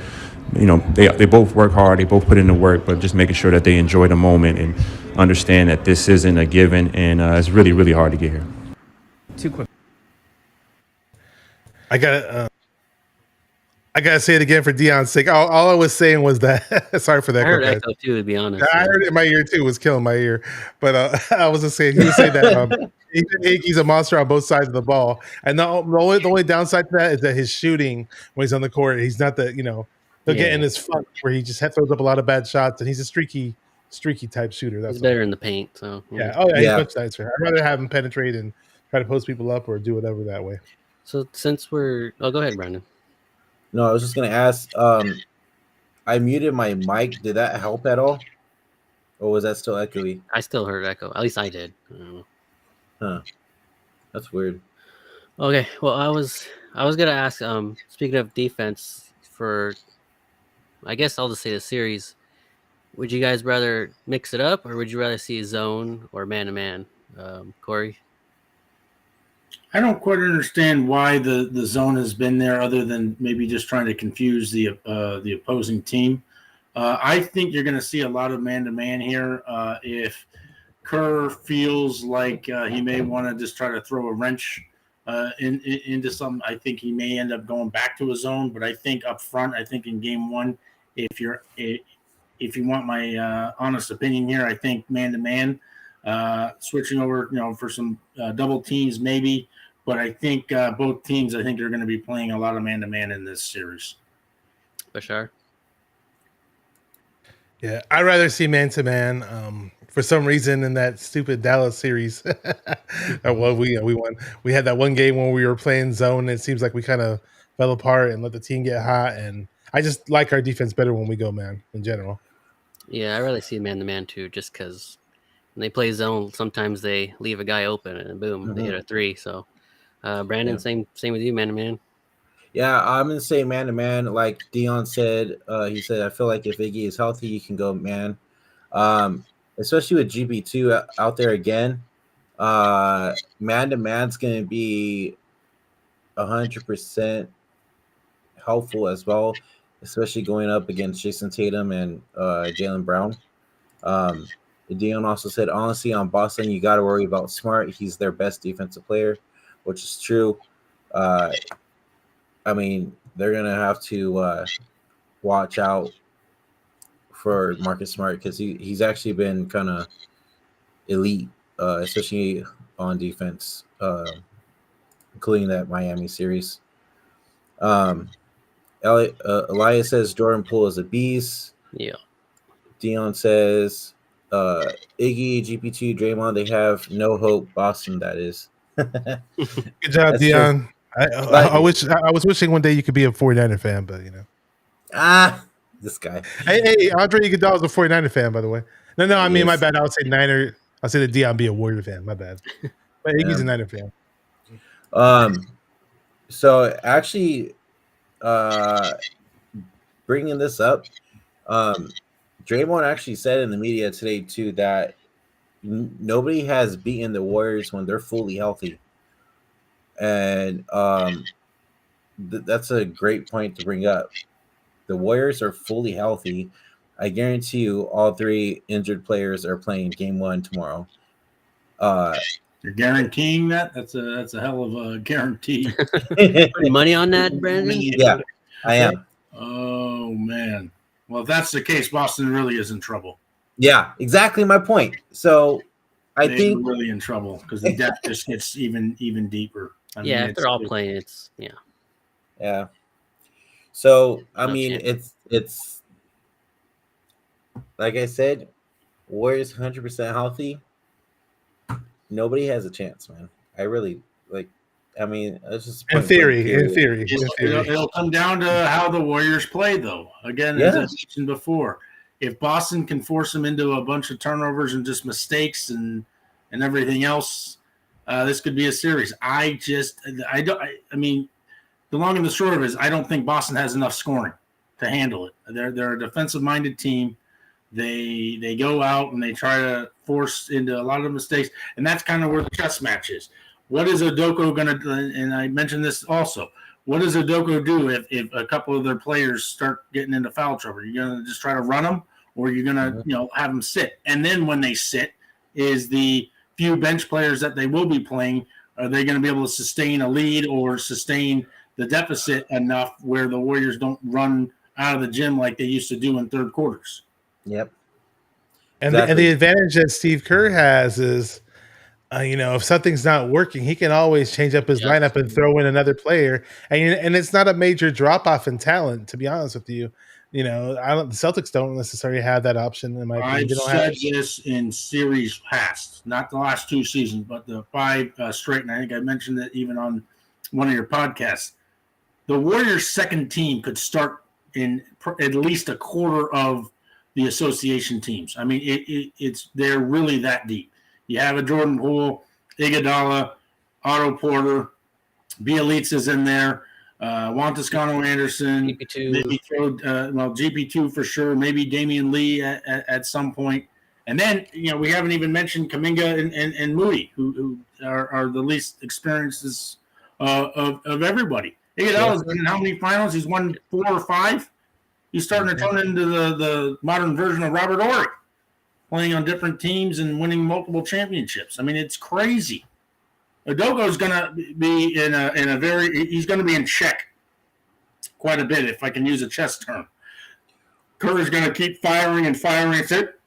They both work hard. They both put in the work, but just making sure that they enjoy the moment and understand that this isn't a given. And it's really, really hard to get here. Too quick. I gotta say it again for Dion's sake. All I was saying was that. Sorry for that. I heard echo too, to be honest. I heard it in my ear too. It was killing my ear. But I was just saying, he was saying that he's a monster on both sides of the ball. And the only downside to that is that his shooting when he's on the court, he's not he'll get in this funk where he just throws up a lot of bad shots, and he's a streaky type shooter. That's he's better in the paint. So yeah. Oh yeah, he's much nicer. I'd rather have him penetrate and try to post people up or do whatever that way. So since go ahead, Brandon. No, I was just gonna ask. I muted my mic. Did that help at all, or was that still echoey? I still heard echo. At least I did. I don't know. Huh. That's weird. Okay. Well, I was gonna ask. Speaking of defense, I guess I'll just say the series. Would you guys rather mix it up, or would you rather see a zone or man to man? Cory. I don't quite understand why the zone has been there, other than maybe just trying to confuse the opposing team. I think you're going to see a lot of man-to-man here. If Kerr feels like he may want to just try to throw a wrench into something, I think he may end up going back to a zone. But I think up front, I think in game one, if you want my honest opinion here, I think man-to-man, switching over, for some double teams maybe. But I think both teams, are going to be playing a lot of man-to-man in this series. Bashar? Yeah, I'd rather see man-to-man. For some reason, in that stupid Dallas series, well, we won. We had that one game when we were playing zone. And it seems like we kind of fell apart and let the team get hot. And I just like our defense better when we go man in general. Yeah, I'd rather see man-to-man too, just because when they play zone, sometimes they leave a guy open and boom, they hit a three. So, Brandon, same with you, man-to-man. Yeah, I'm gonna say man to man. Like Dion said, he said, I feel like if Iggy is healthy, you can go man. Especially with GB2 out there again, man to man's gonna be 100% helpful as well, especially going up against Jason Tatum and Jaylen Brown. Dion also said, honestly, on Boston, you got to worry about Smart. He's their best defensive player, which is true. I mean, they're going to have to watch out for Marcus Smart because he's actually been kind of elite, especially on defense, including that Miami series. Elias says Jordan Poole is a beast. Yeah. Dion says Iggy, GP2, Draymond, they have no hope. Boston, that is. Good job, Dion. I was wishing one day you could be a 49er fan, but this guy. Hey, Andre Iguodala is a 49er fan, by the way. No, I mean, my bad. I would say Niner. I'll say the Dion be a Warrior fan. My bad. But Iggy's a Niner fan. So actually, bringing this up, Draymond actually said in the media today too that nobody has beaten the Warriors when they're fully healthy, and that's a great point to bring up. The Warriors are fully healthy. I guarantee you, all three injured players are playing Game 1 tomorrow. You're guaranteeing that? That's a hell of a guarantee. Putting money on that, Brandon? Yeah, I am. Oh man. Well, if that's the case, Boston really is in trouble. Yeah, exactly my point. So I think they're really in trouble because the depth just gets even deeper. Yeah, if they're all playing, it's Yeah. So I No mean, chance. it's like I said, Warriors 100% healthy. Nobody has a chance, man. I really like. I mean, it's just In point blank. theory, in Period. theory, in theory. It'll come down to how the Warriors play, though. Again, as I Yeah. mentioned before, if Boston can force them into a bunch of turnovers and just mistakes and everything else, this could be a series. I mean, the long and the short of it is, I don't think Boston has enough scoring to handle it. They're a defensive-minded team. They go out and they try to force into a lot of the mistakes, and that's kind of where the chess match is. What is Odoko going to do? And I mentioned this also. What does Odoko do if a couple of their players start getting into foul trouble? Are you going to just try to run them, or are you going to have them sit? And then when they sit, is the few bench players that they will be playing, are they going to be able to sustain a lead or sustain the deficit enough where the Warriors don't run out of the gym like they used to do in third quarters? Yep. And Exactly. the advantage that Steve Kerr has is, if something's not working, he can always change up his lineup and throw in another player. And it's not a major drop off in talent, to be honest with you. The Celtics don't necessarily have that option, in my opinion. I've They don't said this in series past, not the last 2 seasons, but the 5 straight. And I think I mentioned it even on one of your podcasts. The Warriors' second team could start in at least a quarter of the association teams. I mean, they're really that deep. You have a Jordan Poole, Iguodala, Otto Porter, Bielitsa's in there, Juan Toscano Anderson, GP2. maybe throw GP2 for sure, maybe Damian Lee at some point. And then, we haven't even mentioned Kuminga and Moody, who are the least experienced of everybody. Iguodala's been in how many finals? He's won 4 or 5. He's starting to turn into the modern version of Robert Horry, playing on different teams and winning multiple championships. I mean, it's crazy. Udoka's going to be he's going to be in check quite a bit, if I can use a chess term. Curry's going to keep firing and firing. It's it.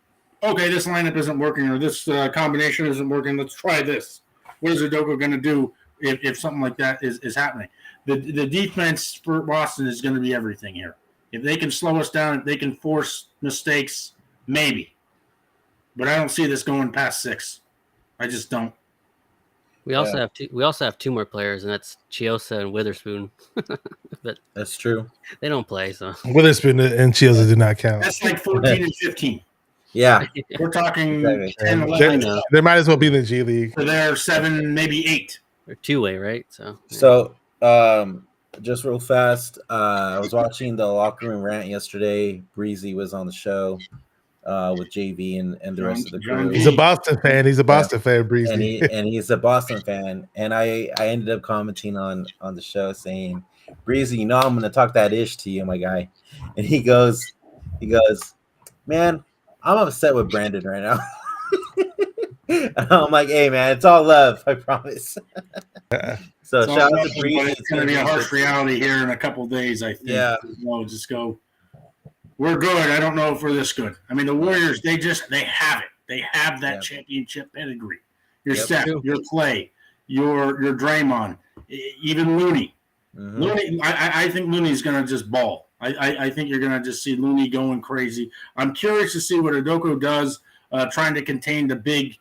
Okay, this lineup isn't working, or this combination isn't working. Let's try this. What is Udoka going to do if something like that is happening? The defense for Boston is going to be everything here. If they can slow us down, if they can force mistakes, maybe. But I don't see this going past 6. I just don't. We also have two. We also have 2 more players, and that's Chiosa and Witherspoon. But that's true. They don't play, so Witherspoon and Chiosa do not count. That's like 14 and 15. Yeah, we're talking exactly. 10, 11. They might as well be in the G League. So they're 7, maybe 8. They're 2-way, right? So just real fast, I was watching the locker room rant yesterday. Breezy was on the show with JV and the rest of the crew. He's a Boston fan. He's a Boston fan, Breezy. And he's a Boston fan. And I ended up commenting on the show saying, Breezy, I'm going to talk that ish to you, my guy. And he goes, man, I'm upset with Brandon right now. I'm like, hey, man, it's all love. I promise. So shout out to Breezy. It's going to be a harsh reality here in a couple of days, I think. Yeah. Just go. We're good. I don't know if we're this good. I mean, the Warriors, they have it. They have that championship pedigree. Your Steph, your Clay, your Draymond, even Looney. Mm-hmm. Looney, I think Looney's going to just ball. I think you're going to just see Looney going crazy. I'm curious to see what Udoka does, trying to contain the big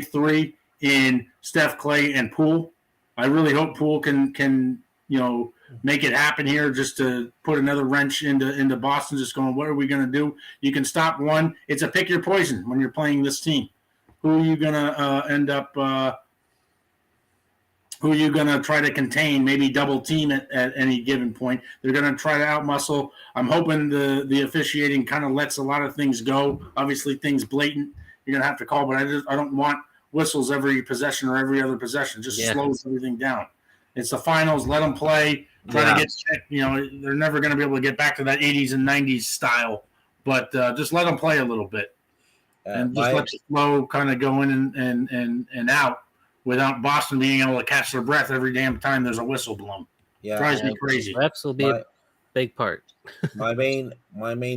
3 in Steph, Clay, and Poole. I really hope Poole can make it happen here, just to put another wrench into Boston. Just going, what are we going to do? You can stop one. It's a pick your poison when you're playing this team. Who are you going to end up? Who are you going to try to contain? Maybe double team at any given point. They're going to try to outmuscle. I'm hoping the officiating kind of lets a lot of things go. Obviously, things blatant you're going to have to call, but I don't want whistles every possession or every other possession. Just slows everything down. It's the finals. Let them play. Try to get checked. They're never going to be able to get back to that 80s and 90s style, but just let them play a little bit and just let the flow kind of go in and out without Boston being able to catch their breath every damn time there's a whistle blown. Yeah, drives me crazy. Refs will be a big part. my main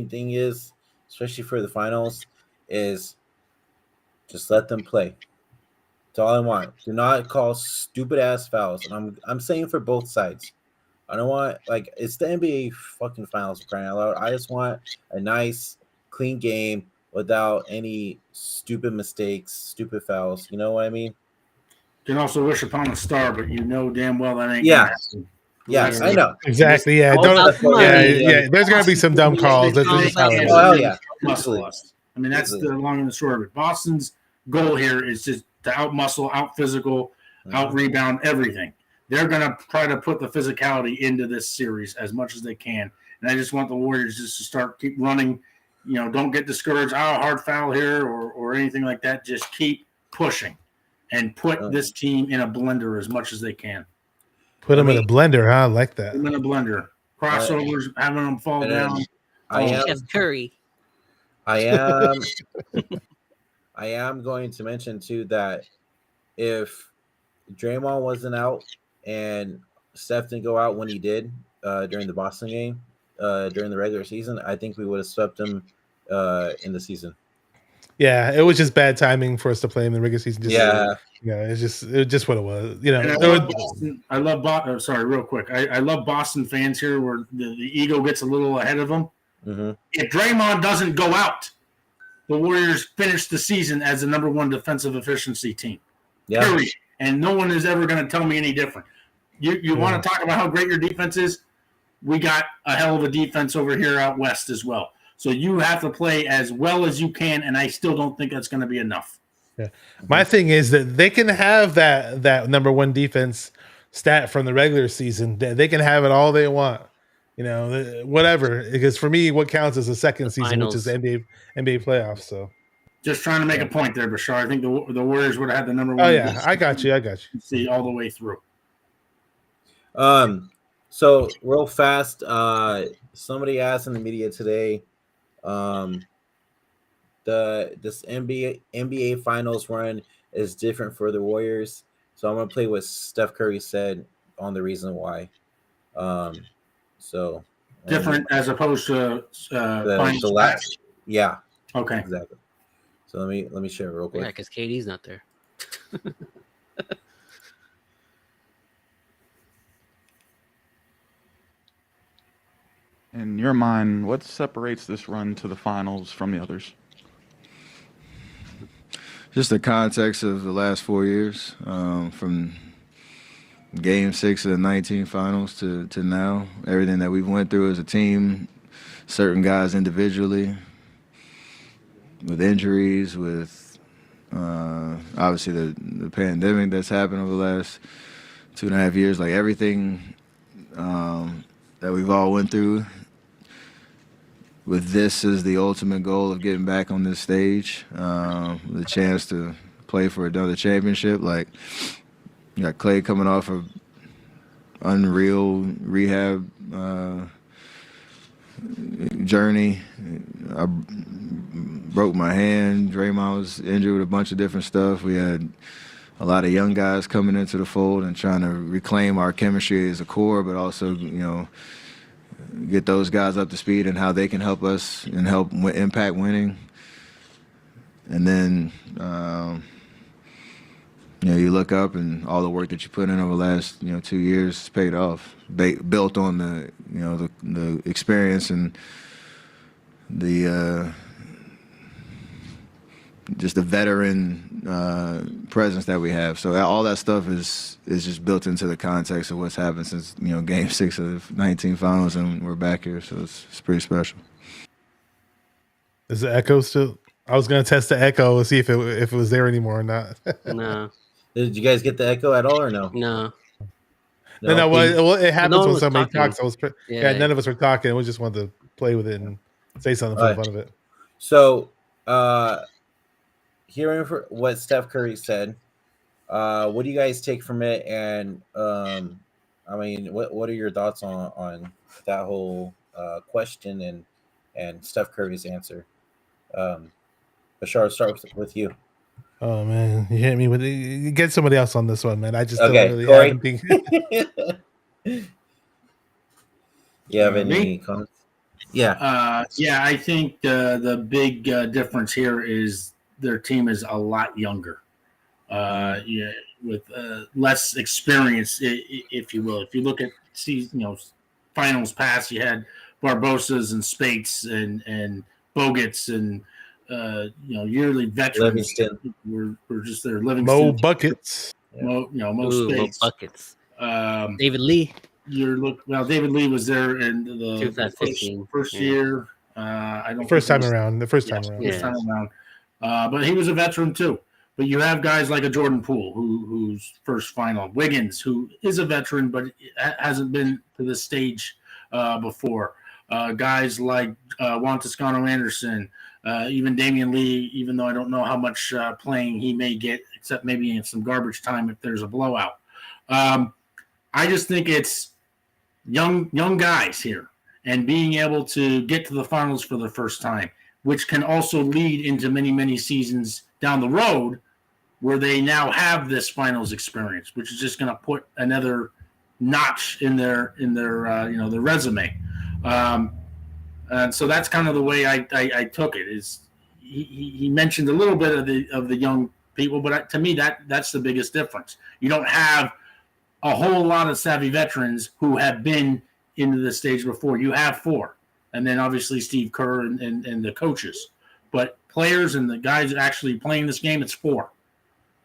thing is, especially for the finals, is just let them play. That's all I want. Do not call stupid ass fouls. And I'm saying for both sides. I don't want it's the NBA fucking finals for crying out loud. I just want a nice, clean game without any stupid mistakes, stupid fouls. You know what I mean? You can also wish upon a star, but you know damn well that ain't Yeah. gonna happen. Yes, I know. Exactly. Yeah. All Don't. about the money. Yeah. There's gonna be some dumb calls. That's just how it Oh, hell is. yeah. Muscle Easily. us. I mean, that's the long and the short of it. Boston's goal here is just to out muscle, out physical, out rebound everything. They're going to try to put the physicality into this series as much as they can. And I just want the Warriors just to keep running. You know, don't get discouraged. Hard foul here or anything like that. Just keep pushing and put this team in a blender as much as they can. Put them in a blender, huh? I like that. Put them in a blender. Crossovers, having them fall down. Chef Curry. I am going to mention too that if Draymond wasn't out and Steph didn't go out when he did during the Boston game during the regular season, I think we would have swept him in the season. Yeah, it was just bad timing for us to play him in the regular season. It's just what it was. You know, I love Boston. Sorry, real quick. I love Boston fans here where the ego gets a little ahead of them. Mm-hmm. If Draymond doesn't go out, the Warriors finish the season as the number one defensive efficiency team. Yeah. Period. And no one is ever going to tell me any different. You want to talk about how great your defense is? We got a hell of a defense over here out west as well. So you have to play as well as you can, and I still don't think that's going to be enough. Yeah. My thing is that they can have that number one defense stat from the regular season. They can have it all they want. You know, whatever. Because for me, what counts is the second season, which is the NBA playoffs. So, just trying to make a point there, Bashar. I think the Warriors would have had the number one. Oh yeah, I got you. See all the way through. So real fast. Somebody asked in the media today, this NBA Finals run is different for the Warriors. So I'm gonna play what Steph Curry said on the reason why. So different as opposed to the last. Yeah. Okay. Exactly. So let me share it real quick. Yeah, because KD's not there. In your mind, what separates this run to the finals from the others? Just the context of the last 4 years, from Game 6 of the 19 finals to now, everything that we've went through as a team, certain guys individually, with injuries, with obviously the pandemic that's happened over the last 2.5 years, like everything that we've all went through. With this as the ultimate goal of getting back on this stage, the chance to play for another championship. Like, you got Clay coming off of unreal rehab journey. I broke my hand. Draymond was injured with a bunch of different stuff. We had a lot of young guys coming into the fold and trying to reclaim our chemistry as a core, but also, you know, get those guys up to speed and how they can help us and help impact winning. And then, you know, you look up and all the work that you put in over the last, 2 years has paid off, built on the experience and the just the veteran presence that we have. So all that stuff is just built into the context of what's happened since, Game 6 of the 19 finals, and we're back here. So it's pretty special. Is the echo still? I was going to test the echo and see if it was there anymore or not. No. Did you guys get the echo at all or no? No. No. Well, it happens when somebody talking. talks. None of us were talking. We just wanted to play with it and say something for the fun of it. So, hearing for what Steph Curry said, what do you guys take from it? And I mean, what are your thoughts on that whole question and Steph Curry's answer? Bashar, start with you. Oh man, you hit me with it. Get somebody else on this one, man. I just don't really Cory. have anything. You have any comments? Yeah. I think the big difference here is their team is a lot younger. yeah, with less experience, if you will. If you look at finals past, you had Barbosas and Spates and Bogats and yearly veterans Livingston. were just there. Livingston, Mo buckets. Mo Mo Spates. buckets. Um, David Lee. David Lee was there in the 2015. first Yeah. year. I don't The first think time it was- around. The first yeah, time around. first time around. But he was a veteran too. But you have guys like a Jordan Poole, who's first final. Wiggins, who is a veteran but hasn't been to this stage before. Guys like Juan Toscano Anderson, even Damian Lee, even though I don't know how much playing he may get, except maybe in some garbage time if there's a blowout. I just think it's young guys here and being able to get to the finals for the first time, which can also lead into many, many seasons down the road where they now have this finals experience, which is just going to put another notch in their their resume. And so that's kind of the way I took it. Is he mentioned a little bit of the young people, but to me that's the biggest difference. You don't have a whole lot of savvy veterans who have been into the stage before. You have 4, and then obviously Steve Kerr and the coaches. But players and the guys actually playing this game, it's 4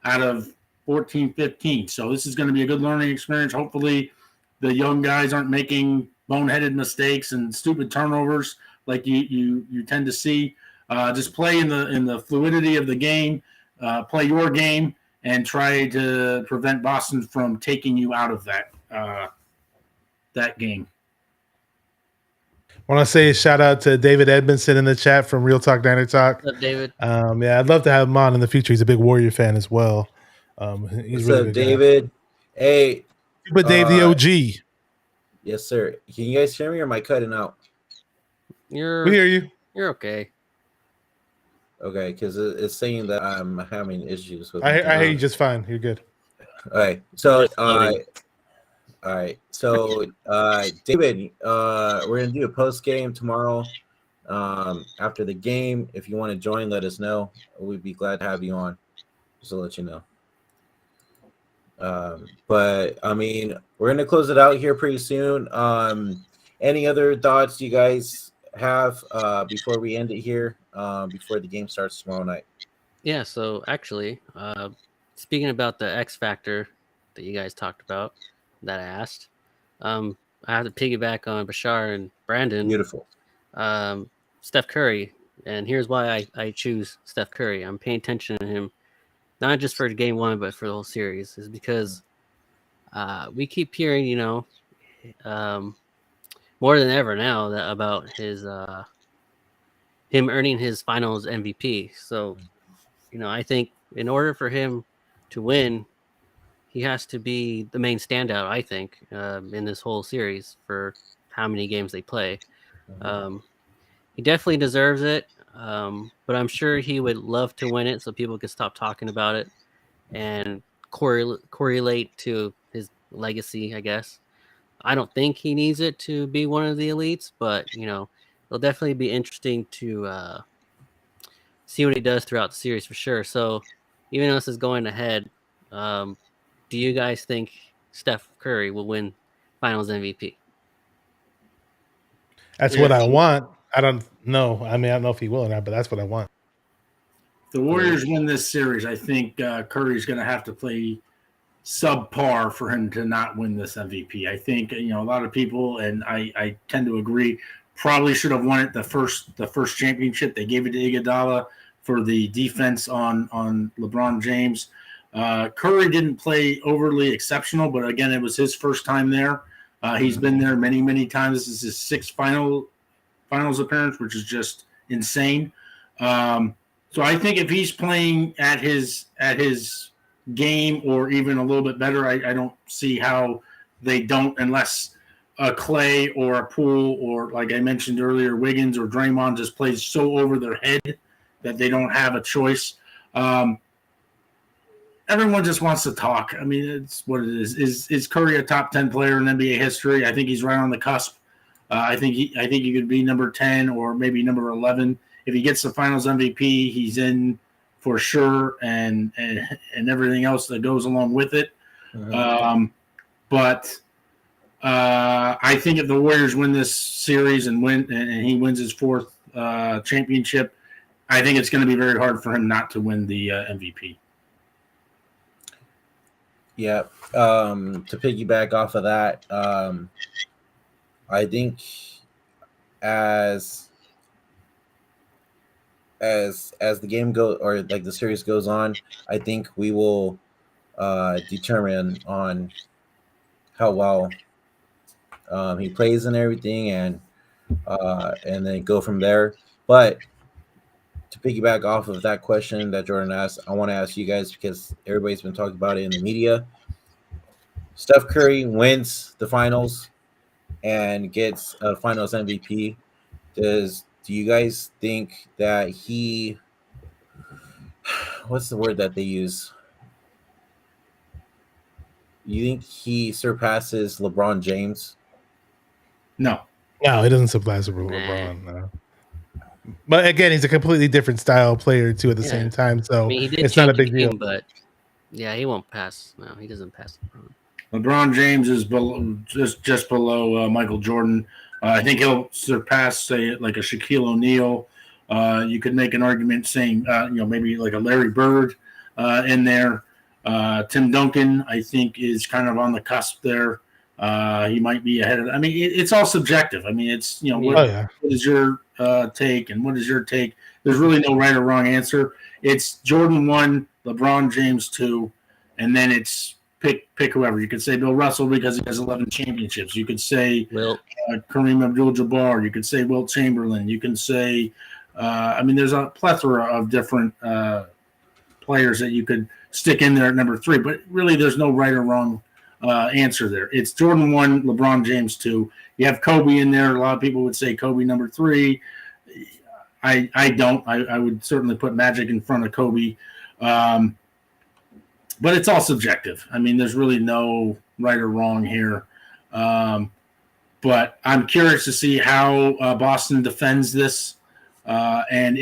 out of 14, 15. So this is going to be a good learning experience. Hopefully the young guys aren't making boneheaded mistakes and stupid turnovers like you tend to see. Just play in the fluidity of the game, play your game, and try to prevent Boston from taking you out of that game. I want to say a shout out to David Edmondson in the chat from Real Talk Diner Talk. What's up, David? Yeah, I'd love to have him on in the future. He's a big Warrior fan as well. He's What's really up, good David? guy. Hey, But Dave the OG. yes, sir. Can you guys hear me, or am I cutting out? We hear you. You're okay. Okay, because it's saying that I'm having issues with. I hear you just fine. You're good. All right, so Just loading. all right, so David, we're gonna do a post game tomorrow. After the game, if you want to join, let us know. We'd be glad to have you on. Just to let you know. But I mean, we're gonna close it out here pretty soon. Any other thoughts you guys have before we end it here? Before the game starts tomorrow night. Yeah, so actually, speaking about the X factor that you guys talked about, that I asked, I have to piggyback on Bashar and Brandon. Beautiful. Steph Curry, and here's why I choose Steph Curry. I'm paying attention to him, not just for game 1, but for the whole series, is because we keep hearing, more than ever now about his him earning his Finals MVP. So, I think in order for him to win, he has to be the main standout, I think, in this whole series for how many games they play. He definitely deserves it, but I'm sure he would love to win it so people could stop talking about it and correlate to his legacy, I guess. I don't think he needs it to be one of the elites, but, it'll definitely be interesting to see what he does throughout the series for sure. So even though this is going ahead, do you guys think Steph Curry will win Finals MVP? That's what I want. I don't know. I mean, I don't know if he will or not, but that's what I want. If the Warriors win this series, I think Curry's going to have to play subpar for him to not win this MVP. I think a lot of people, and I tend to agree, probably should have won it the first championship. They gave it to Iguodala for the defense on LeBron James. Curry didn't play overly exceptional, but again, it was his first time there. He's been there many, many times. This is his 6th finals appearance, which is just insane. So I think if he's playing at his game or even a little bit better, I don't see how they don't, unless a Clay or a Poole or, like I mentioned earlier, Wiggins or Draymond just plays so over their head that they don't have a choice. Everyone just wants to talk. I mean, it's what it is. Is Curry a top 10 player in NBA history? I think he's right on the cusp. I think he could be number 10 or maybe number 11. If he gets the Finals MVP, he's in for sure, and everything else that goes along with it. But I think if the Warriors win this series and he wins his fourth championship, I think it's going to be very hard for him not to win the MVP. Yeah. To piggyback off of that, I think as the game goes, or like the series goes on, I think we will determine on how well he plays and everything, and then go from there. But to piggyback off of that question that Jordan asked, I want to ask you guys, because everybody's been talking about it in the media. Steph Curry wins the finals and gets a finals MVP. Do you guys think that he, what's the word that they use? You think he surpasses LeBron James? No, he doesn't surpass LeBron. No. But again, he's a completely different style player too at the same time, so it's not a big deal. But yeah, he won't pass. No, he doesn't pass LeBron. LeBron James is just below Michael Jordan. I think he'll surpass, say, like a Shaquille O'Neal. You could make an argument saying, maybe like a Larry Bird in there. Tim Duncan, I think, is kind of on the cusp there. He might be ahead of. I mean, it's all subjective. I mean, it's what is your take and what is your take? There's really no right or wrong answer. It's Jordan 1, LeBron James 2, and then it's pick whoever. You could say Bill Russell because he has 11 championships. You could say Kareem Abdul-Jabbar. You could say Wilt Chamberlain. You can say, there's a plethora of different players that you could stick in there at number 3. But really, there's no right or wrong answer there. It's Jordan 1, LeBron James 2. You have Kobe in there. A lot of people would say Kobe number 3. I don't. I would certainly put Magic in front of Kobe. But it's all subjective. I mean, there's really no right or wrong here. But I'm curious to see how Boston defends this, and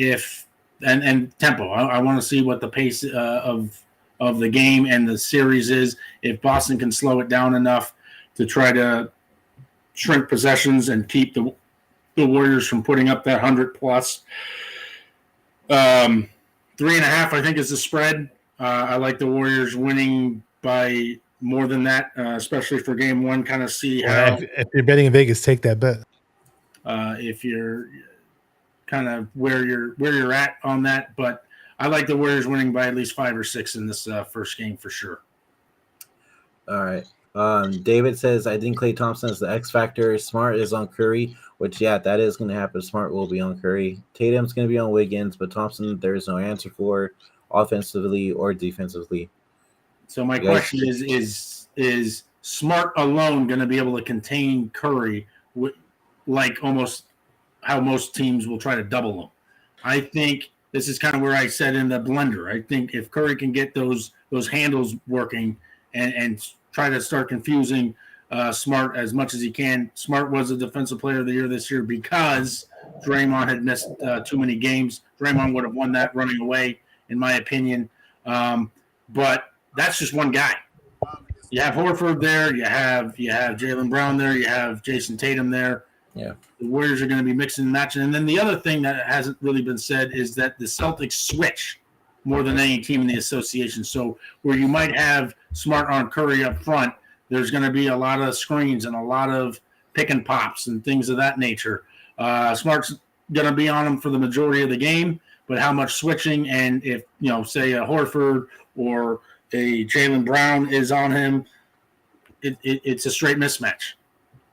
tempo. I want to see what the pace of the game and the series is. If Boston can slow it down enough to try to shrink possessions and keep the Warriors from putting up that 100 plus. 3.5, I think, is the spread. I like the Warriors winning by more than that, especially for game 1. Kind of see how. If you're betting in Vegas, take that bet. If you're kind of where you're at on that, but I like the Warriors winning by at least 5 or 6 in this first game for sure. All right. David says, I think Klay Thompson is the X factor. Smart is on Curry, which, that is going to happen. Smart will be on Curry. Tatum's going to be on Wiggins, but Thompson, there is no answer for offensively or defensively. So my question is Smart alone going to be able to contain Curry like almost how most teams will try to double him? I think this is kind of where I said in the blender. I think if Curry can get those handles working and try to start confusing Smart as much as he can. Smart was a defensive player of the year this year because Draymond had missed too many games. Draymond would have won that running away, in my opinion. But that's just one guy. You have Horford there. You have Jaylen Brown there. You have Jason Tatum there. Yeah. The Warriors are going to be mixing and matching. And then the other thing that hasn't really been said is that the Celtics switch more than any team in the association. So where you might have Smart on Curry up front, there's going to be a lot of screens and a lot of pick and pops and things of that nature. Smart's going to be on him for the majority of the game, but how much switching, and if, say a Horford or a Jaylen Brown is on him, it's a straight mismatch.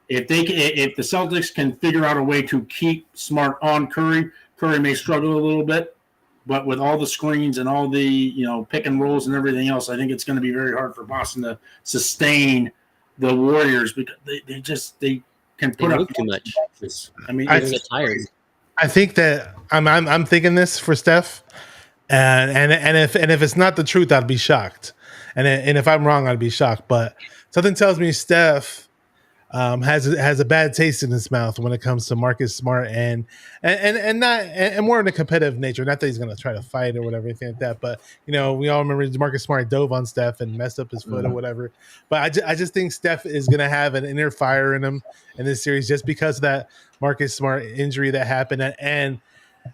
If the Celtics can figure out a way to keep Smart on Curry may struggle a little bit, but with all the screens and all the pick and rolls and everything else, I think it's going to be very hard for Boston to sustain the Warriors because they can put up too much. I mean, they get tired. I think that I'm thinking this for Steph, and if it's not the truth, I'd be shocked, and if I'm wrong, I'd be shocked. But something tells me Steph has a bad taste in his mouth when it comes to Marcus Smart and more in a competitive nature. Not that he's going to try to fight or whatever, anything like that. But we all remember Marcus Smart dove on Steph and messed up his foot or whatever. But I just think Steph is going to have an inner fire in him in this series just because of that Marcus Smart injury that happened. And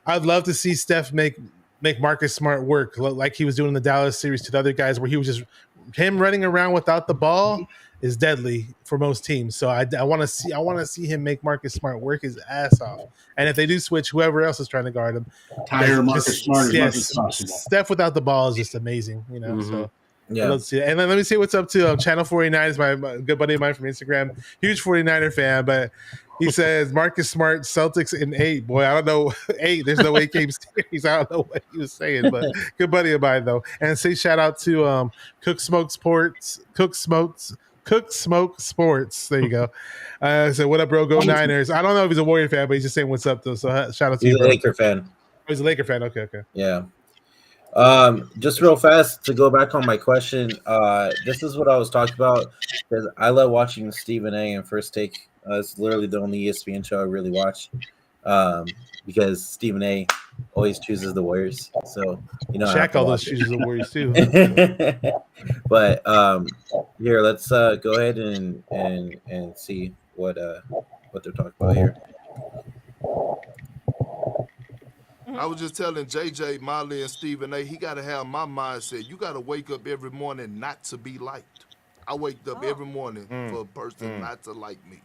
I'd love to see Steph make Marcus Smart work like he was doing in the Dallas series to the other guys, where he was just him running around without the ball is deadly for most teams. So I want to see him make Marcus Smart work his ass off. And if they do switch, whoever else is trying to guard him, tire Marcus Smart as much as possible. Steph without the ball is just amazing, So Yeah. let's see. And then let me see what's up to Channel 49 is my good buddy of mine from Instagram, huge 49er fan, but he says Marcus Smart, Celtics in 8. Boy, I don't know. 8, there's no 8 game series. I don't know what he was saying, but good buddy of mine though. And say shout out to Cook Smoke Sports. There you go. So what up, bro? Go Niners. I don't know if he's a Warrior fan, but he's just saying what's up though. So shout out to He's you, a bro. Laker fan. He's a Laker fan. Okay. Yeah. Just real fast to go back on my question. This is what I was talking about because I love watching Stephen A. and First Take. It's literally the only ESPN show I really watch. Because Stephen A. always chooses the Warriors. So Shaq always chooses the Warriors too. But here, let's go ahead and see what they're talking about here. I was just telling JJ, Molly, and Stephen A. He got to have my mindset. You got to wake up every morning not to be liked. I wake up every morning for a person not to like me.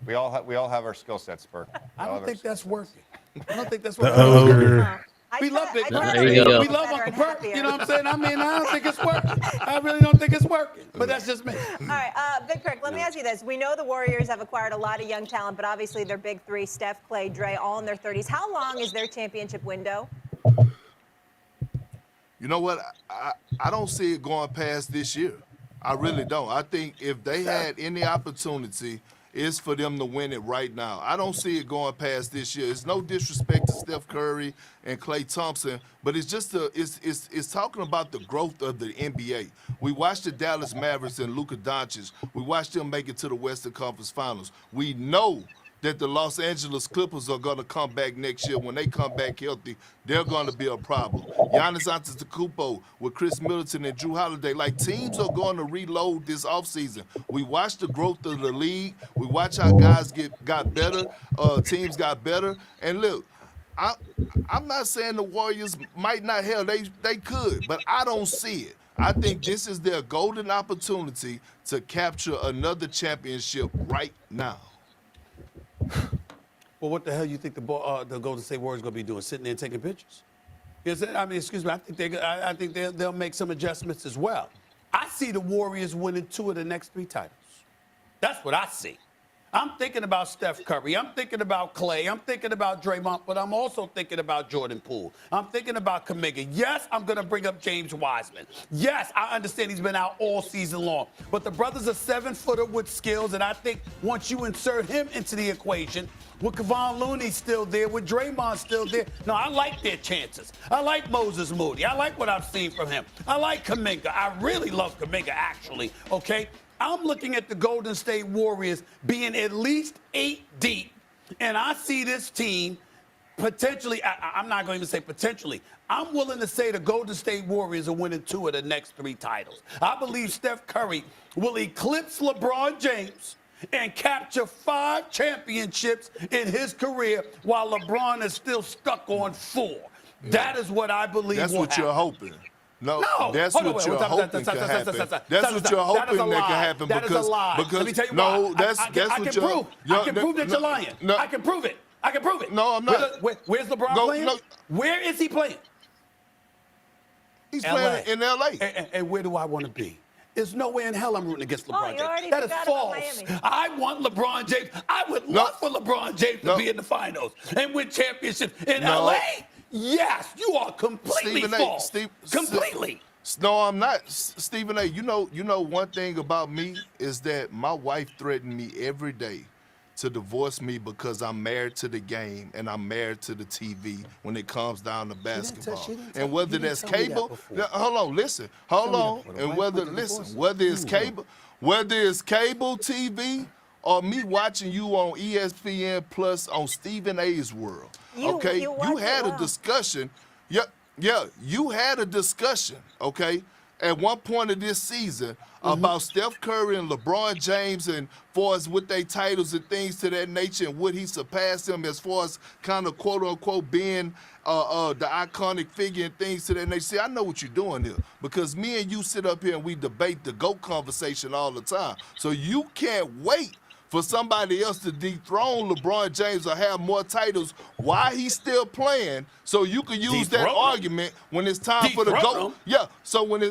We all have our skill sets, Spur. I don't think that's working. I don't think that's working. We love Big Perk. We love Uncle Perk. You know what I'm saying? I mean, I don't think it's working. I really don't think it's working. But that's just me. All right, Big Perk, let me ask you this. We know the Warriors have acquired a lot of young talent, but obviously their big three, Steph, Clay, Dre, all in their 30s. How long is their championship window? You know what? I don't see it going past this year. I really don't. I think if they had any opportunity, it's for them to win it right now. I don't see it going past this year. It's no disrespect to Steph Curry and Klay Thompson, but it's just it's talking about the growth of the NBA. We watched the Dallas Mavericks and Luka Doncic. We watched them make it to the Western Conference Finals. We know that the Los Angeles Clippers are going to come back next year. When they come back healthy, they're going to be a problem. Giannis Antetokounmpo with Chris Middleton and Drew Holiday, like teams are going to reload this offseason. We watched the growth of the league. We watch how guys got better, teams got better. And look, I'm not saying the Warriors might not have, they could, but I don't see it. I think this is their golden opportunity to capture another championship right now. Well, what the hell you think the Golden State Warriors going to be doing? Sitting there and taking pictures? I mean, excuse me. I think they'll make some adjustments as well. I see the Warriors winning 2 of the next 3 titles. That's what I see. I'm thinking about Steph Curry. I'm thinking about Clay. I'm thinking about Draymond, but I'm also thinking about Jordan Poole. I'm thinking about Kuminga. Yes, I'm going to bring up James Wiseman. Yes, I understand he's been out all season long, but the brother's a 7-footer with skills, and I think once you insert him into the equation, with Kevon Looney still there, with Draymond still there, no, I like their chances. I like Moses Moody. I like what I've seen from him. I like Kuminga. I really love Kuminga, actually, okay? I'm looking at the Golden State Warriors being at least 8 deep, and I see this team potentially, I'm not going to say potentially, I'm willing to say the Golden State Warriors are winning 2 of the next 3 titles. I believe Steph Curry will eclipse LeBron James and capture 5 championships in his career while LeBron is still stuck on 4. Yeah. That is what I believe That's will what happen. You're hoping. No, that's what you're hoping can happen. That's what you're hoping that can happen because let me tell you no, why. that's I can prove that you're lying. No, I can prove it. I can prove it. No, I'm not. Where's LeBron playing? No. Where is he playing? He's playing in LA. And where do I want to be? There's no way in hell I'm rooting against LeBron James. That is false. I want LeBron James. I would love for LeBron James to be in the finals and win championships in LA. Yes, you are completely false. Completely. No, I'm not. Stephen A., you know one thing about me is that my wife threatened me every day to divorce me because I'm married to the game and I'm married to the TV when it comes down to basketball. And whether that's cable, hold on, listen, hold on. And whether it's cable, whether it's cable TV or me watching you on ESPN Plus on Stephen A's World. You had a discussion. Yeah, you had a discussion, okay, at one point of this season about Steph Curry and LeBron James and far as with their titles and things to that nature and would he surpass them as far as kind of quote-unquote being the iconic figure and things to that nature. See, I know what you're doing here because me and you sit up here and we debate the GOAT conversation all the time. So you can't wait for somebody else to dethrone LeBron James or have more titles while he's still playing so you can use that argument when it's time for the GOAT. Yeah, so when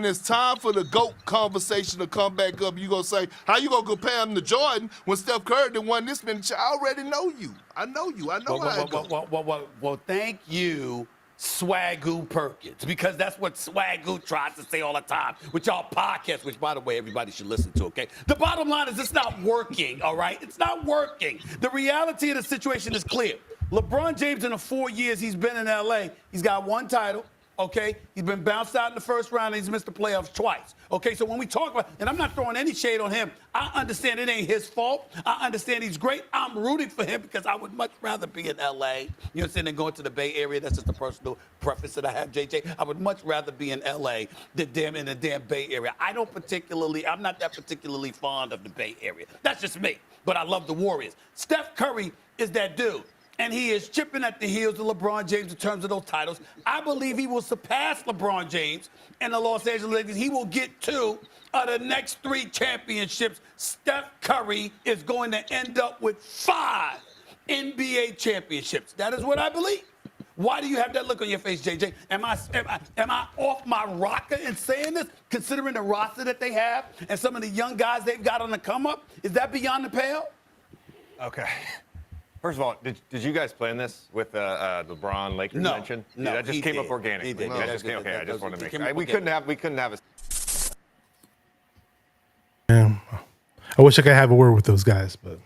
it's time for the GOAT conversation to come back up, you going to say, how you going to compare him to Jordan when Steph Curry done won this many? I already know you. I know you. I know how it goes. Well, thank you, Swagoo Perkins, because that's what Swagoo tries to say all the time with y'all podcasts, which, by the way, everybody should listen to, okay? The bottom line is it's not working, all right? It's not working. The reality of the situation is clear. LeBron James, in the 4 years he's been in L.A., he's got one title. Okay, he's been bounced out in the first round and he's missed the playoffs twice. Okay, so when we talk about, and I'm not throwing any shade on him, I understand it ain't his fault. I understand he's great. I'm rooting for him because I would much rather be in LA, you know what I'm saying, than going to the Bay Area. That's just a personal preference that I have, JJ. I would much rather be in LA than in the damn Bay Area. I'm not that particularly fond of the Bay Area. That's just me, but I love the Warriors. Steph Curry is that dude. And he is chipping at the heels of LeBron James in terms of those titles. I believe he will surpass LeBron James and the Los Angeles Lakers. He will get 2 of the next 3 championships. Steph Curry is going to end up with 5 NBA championships. That is what I believe. Why do you have that look on your face, JJ? Am I off my rocker in saying this, considering the roster that they have and some of the young guys they've got on the come up? Is that beyond the pale? Okay. First of all, did you guys plan this with LeBron Lakers mention? No, that just came up organically. He did. Okay, I just wanted to make sure. We couldn't have a. Yeah. I wish I could have a word with those guys, but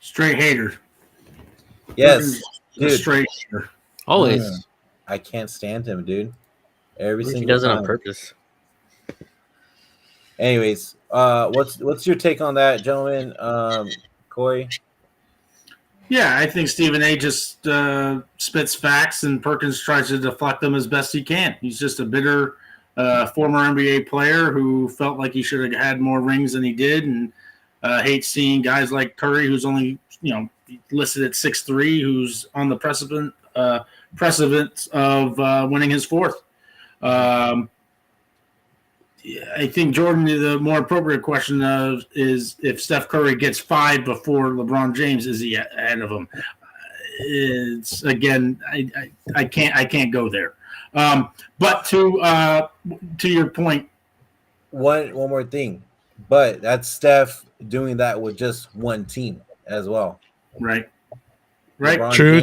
Straight hater. Yes, dude. Straight hater. Always. I can't stand him, dude. Every single He does it time. on purpose. Anyways, what's your take on that, gentlemen? Cory? Yeah, I think Stephen A. just spits facts and Perkins tries to deflect them as best he can. He's just a bitter former NBA player who felt like he should have had more rings than he did and hates seeing guys like Curry, who's only, listed at 6'3", who's on the precedent of winning his 4th. I think, Jordan, the more appropriate question is if Steph Curry gets 5 before LeBron James, is he ahead of him? It's again, I can't go there. But to your point, one more thing, but that's Steph doing that with just one team as well. Right. True.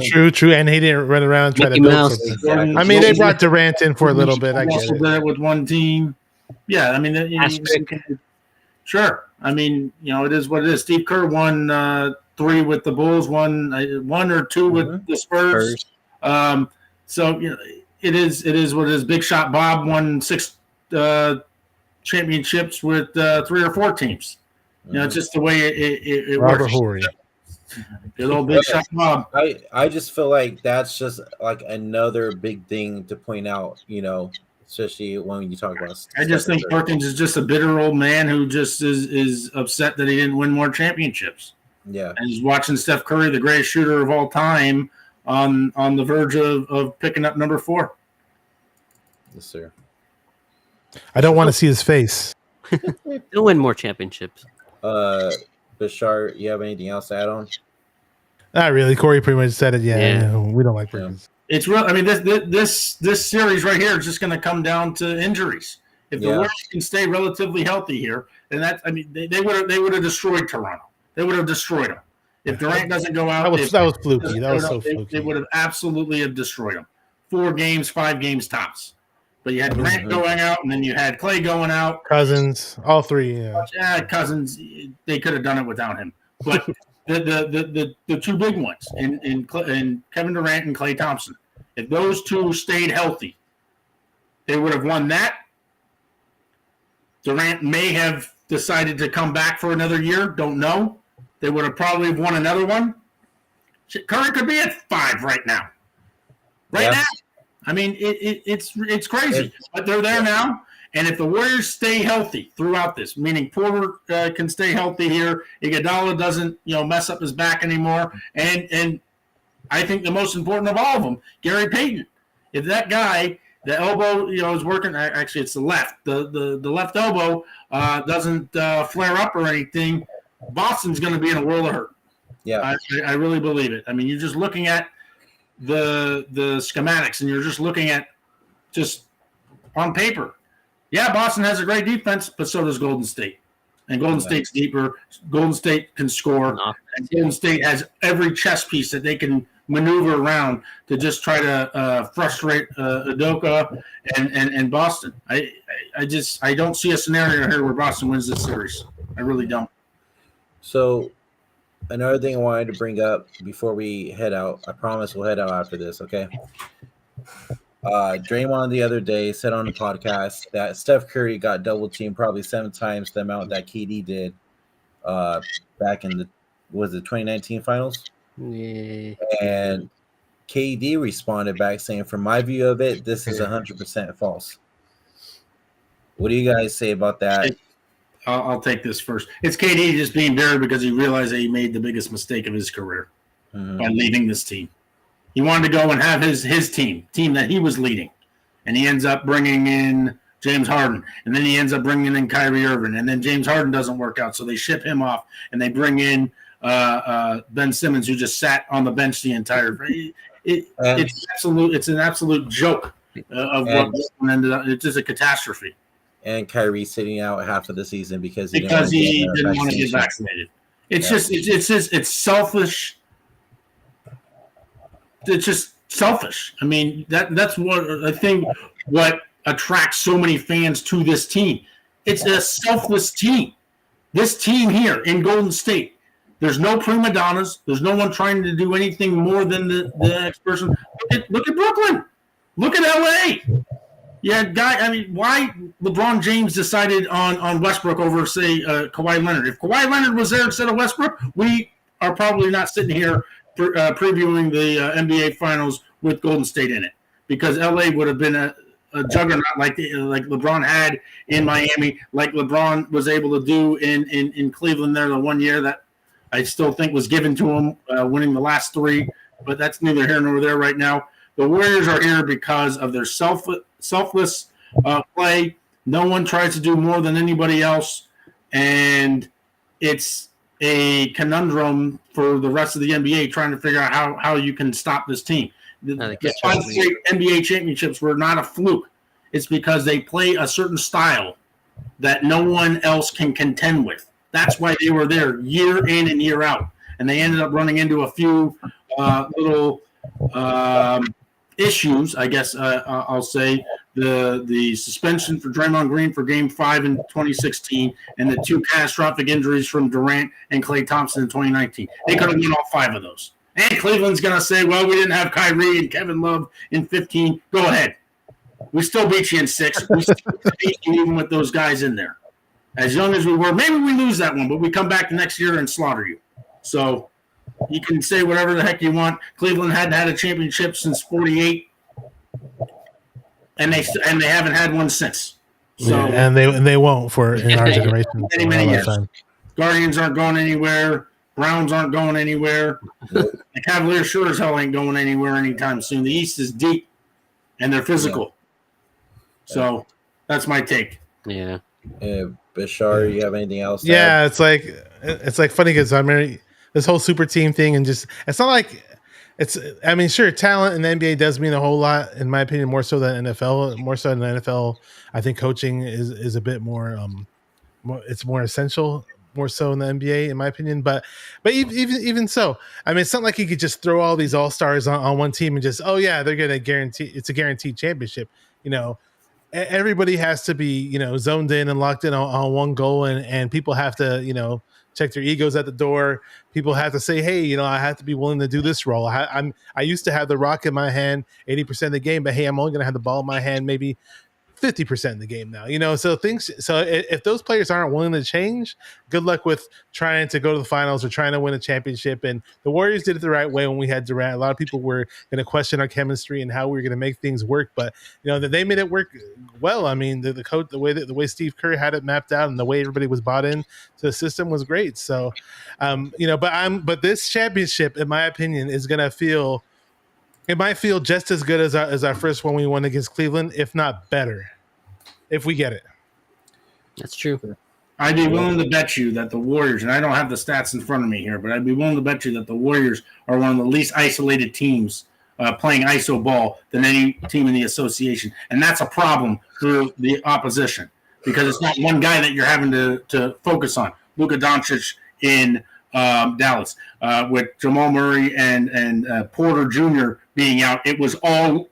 And he didn't run around and try to build something. Exactly. I mean, they brought Durant in for a little bit. I get also it. did it with one team. Yeah, I mean, sure. I mean, it is what it is. Steve Kerr won 3 with the Bulls, one or 2 with the Spurs. So it is what it is. Big Shot Bob won 6 championships with 3 or 4 teams. It's just the way it Robert works. Horry. Good old Big Shot Bob. I just feel like that's just like another big thing to point out, especially when you talk about. I just think Perkins is just a bitter old man who just is upset that he didn't win more championships. Yeah, and he's watching Steph Curry, the greatest shooter of all time, on the verge of picking up number 4. Yes, sir. I don't want to see his face. He'll win more championships. Bashar, you have anything else to add on? Not really. Cory pretty much said it. Yeah. We don't like Perkins. It's real. I mean, this series right here is just going to come down to injuries. If the Warriors can stay relatively healthy here, then they would have destroyed Toronto. They would have destroyed them. If Durant doesn't go out, that was fluky. That was so fluky. They would have absolutely have destroyed them. 4 games, 5 games tops. But you had Durant going out, and then you had Clay going out. Cousins, all 3. Yeah, Cousins. They could have done it without him. But the 2 big ones, in Kevin Durant and Klay Thompson, if those 2 stayed healthy, they would have won that Durant may have decided to come back for another year. Don't know. They would have probably won another one. Curry could be at 5 right now. Right now. I mean, it's crazy. But they're there now. And if the Warriors stay healthy throughout this, meaning Porter can stay healthy here, Iguodala doesn't, mess up his back anymore, and I think the most important of all of them, Gary Payton. If that guy, the elbow, is working. Actually, it's the left. The left elbow doesn't flare up or anything. Boston's going to be in a world of hurt. Yeah, I really believe it. I mean, you're just looking at the schematics, and you're just looking at just on paper. Yeah, Boston has a great defense, but so does Golden State. And Golden State's deeper. Golden State can score. And Golden State has every chess piece that they can maneuver around to just try to frustrate Udoka and Boston. I don't see a scenario here where Boston wins this series. I really don't. So another thing I wanted to bring up before we head out, I promise we'll head out after this, okay? Draymond the other day said on the podcast that Steph Curry got double teamed probably 7 times the amount that KD did back in the 2019 finals. Yeah. And KD responded back saying, from my view of it, this is 100% false. What do you guys say about that? I'll take this first. It's KD just being bitter because he realized that he made the biggest mistake of his career by leaving this team. He wanted to go and have his team that he was leading. And he ends up bringing in James Harden. And then he ends up bringing in Kyrie Irving. And then James Harden doesn't work out, so they ship him off. And they bring in Ben Simmons, who just sat on the bench the entire it's an absolute joke of what ended up. It's just a catastrophe. And Kyrie sitting out half of the season because he didn't want to get vaccinated. It's selfish. It's just selfish. I mean, that's what I think what attracts so many fans to this team. It's a selfless team. This team here in Golden State, there's no prima donnas. There's no one trying to do anything more than the next person. Look at Brooklyn. Look at LA. Yeah, why LeBron James decided on Westbrook over, say, Kawhi Leonard? If Kawhi Leonard was there instead of Westbrook, we are probably not sitting here previewing the NBA Finals with Golden State in it, because LA would have been a juggernaut like LeBron had in Miami, like LeBron was able to do in Cleveland there the one year that I still think was given to him, winning the last 3, but that's neither here nor there right now. The Warriors are here because of their selfless play. No one tries to do more than anybody else, and it's a conundrum for the rest of the NBA trying to figure out how you can stop this team. The 5 straight NBA championships were not a fluke. It's because they play a certain style that no one else can contend with. That's why they were there year in and year out. And they ended up running into a few little issues, I guess I'll say. The suspension for Draymond Green for Game 5 in 2016 and the 2 catastrophic injuries from Durant and Klay Thompson in 2019. They could have won all 5 of those. And Cleveland's going to say, well, we didn't have Kyrie and Kevin Love in 15. Go ahead. We still beat you in 6. We still beat you even with those guys in there. As young as we were, maybe we lose that one, but we come back the next year and slaughter you. So you can say whatever the heck you want. Cleveland hadn't had a championship since 48. And they haven't had one since. So and they won't in our generation. Many years. Guardians aren't going anywhere. Browns aren't going anywhere. The Cavaliers sure as hell ain't going anywhere anytime soon. The East is deep, and they're physical. Yeah. So that's my take. Yeah. Bashar, you have anything else? Yeah, it's like funny because I mean this whole super team thing, and just it's not like. I mean, sure, talent in the NBA does mean a whole lot, in my opinion, more so than NFL. More so than the NFL, I think coaching is a bit more, it's more essential, more so in the NBA, in my opinion. But even so, I mean, it's not like you could just throw all these all-stars on one team and just, oh yeah, they're going to guarantee it's a guaranteed championship. You know, everybody has to be, zoned in and locked in on one goal, and people have to, check their egos at the door. People have to say, hey, I have to be willing to do this role. I used to have the rock in my hand 80% of the game, but hey, I'm only going to have the ball in my hand maybe 50% in the game now, so if those players aren't willing to change, good luck with trying to go to the finals or trying to win a championship. And the Warriors did it the right way when we had Durant. A lot of people were going to question our chemistry and how we were going to make things work, but they made it work well. I mean, the coach, the way Steve Kerr had it mapped out and the way everybody was bought in to the system was great. So, but this championship, in my opinion, is going to feel. It might feel just as good as our first one we won against Cleveland, if not better, if we get it. That's true. I'd be willing to bet you that the Warriors, and I don't have the stats in front of me here, but I'd be willing to bet you that the Warriors are one of the least isolated teams playing ISO ball than any team in the association. And that's a problem for the opposition because it's not one guy that you're having to focus on. Luka Doncic in Dallas, with Jamal Murray and Porter Jr. being out, it was all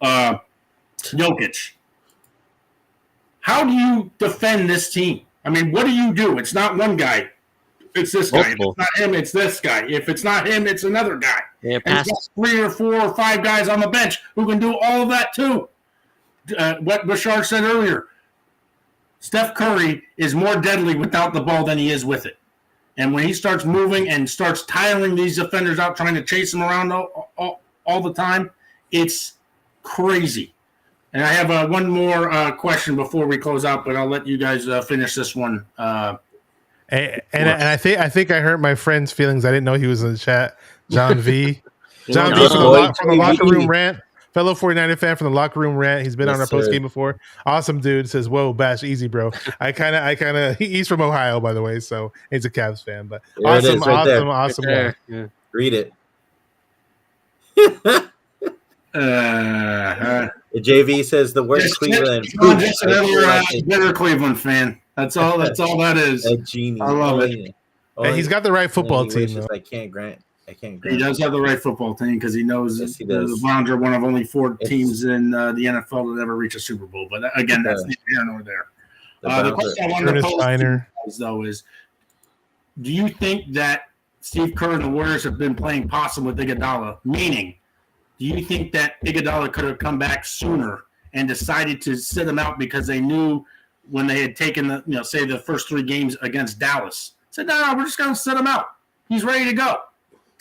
Jokic. How do you defend this team? I mean, what do you do? It's not one guy. It's this guy. If it's not him, it's this guy. If it's not him, it's another guy. Yeah, and it's got 3 or 4 or 5 guys on the bench who can do all of that too. What Bashar said earlier, Steph Curry is more deadly without the ball than he is with it. And when he starts moving and starts tiring these defenders out, trying to chase them around all the time, it's crazy. And I have one more question before we close out, but I'll let you guys finish this one. And I think I hurt my friend's feelings. I didn't know he was in the chat. John V. John V from the locker room rant. Fellow 49er fan from the locker room rant. He's been on our post game before. Awesome dude. Says, "Whoa, Bash, easy, bro." I kind of. He's from Ohio, by the way, so he's a Cavs fan. But awesome. Right yeah. Read it. JV says the word Cleveland. Just another bitter Cleveland fan. That's all. That's all that is. A genie. I love it. And he's got the right football team. Though. I can't grant. He does have the right football team because he knows the Browns are one of only 4 teams in the NFL that ever reach a Super Bowl. But again, that's neither here nor there. The question I wanted to pose to you guys, though, is do you think that Steve Kerr and the Warriors have been playing possum with Iguodala? Meaning, do you think that Iguodala could have come back sooner and decided to sit him out because they knew when they had taken the first 3 games against Dallas, said, no, we're just going to sit him out. He's ready to go.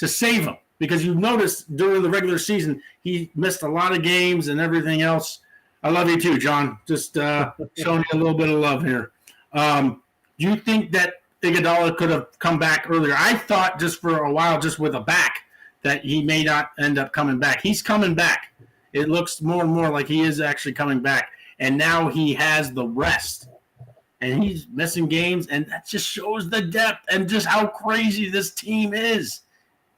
To save him, because you noticed during the regular season he missed a lot of games and everything else. I love you too, John. Just showing you a little bit of love here. Do you think that Iguodala could have come back earlier? I thought just for a while, just with a back, that he may not end up coming back. He's coming back. It looks more and more like he is actually coming back, and now he has the rest. And he's missing games, and that just shows the depth and just how crazy this team is.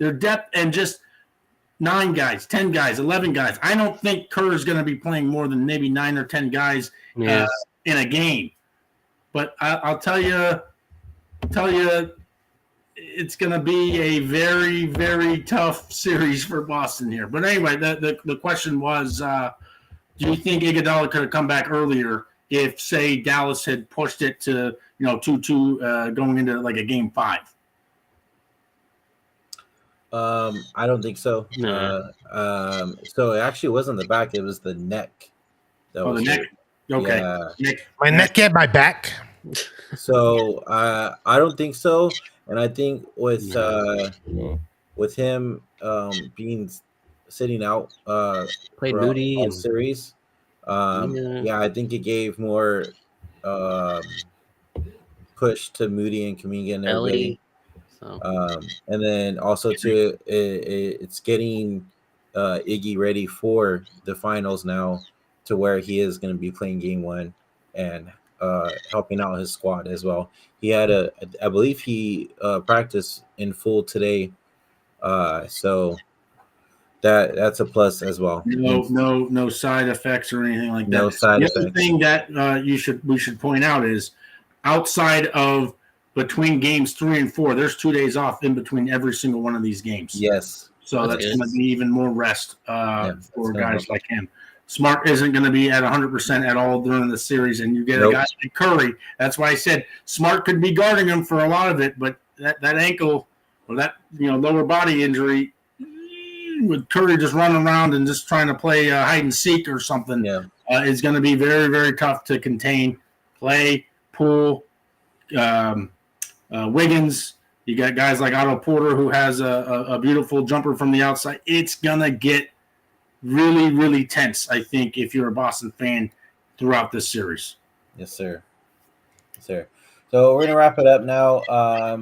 Their depth and just 9 guys, 10 guys, 11 guys. I don't think Kerr is going to be playing more than maybe 9 or 10 guys in a game. But I'll tell you, it's going to be a very, very tough series for Boston here. But anyway, the question was, do you think Iguodala could have come back earlier if, say, Dallas had pushed it to 2-2 going into like a game 5? I don't think so. No. So it actually wasn't the back; it was the neck. The neck. Okay. Yeah. My neck and my back. So I don't think so, and I think with him being sitting out played Moody and series, I think it gave more push to Moody and Kuminga and everybody. So. And then also too, it's getting Iggy ready for the finals now, to where he is going to be playing game 1 and helping out his squad as well. He had I believe he practiced in full today, so that's a plus as well. No side effects or anything like that. No side effects. The other thing that we should point out is outside of between games 3 and 4, there's 2 days off in between every single one of these games. Yes. So that's going to be even more rest for guys like him. Smart isn't going to be at 100% at all during the series, and you get a guy like Curry. That's why I said Smart could be guarding him for a lot of it, but that ankle or that lower body injury, with Curry just running around and just trying to play hide and seek or something, is going to be very, very tough to contain. Clay, Poole, Wiggins. You got guys like Otto Porter who has a beautiful jumper from the outside. It's going to get really, really tense, I think, if you're a Boston fan throughout this series. Yes, sir. Yes, sir. So we're going to wrap it up now.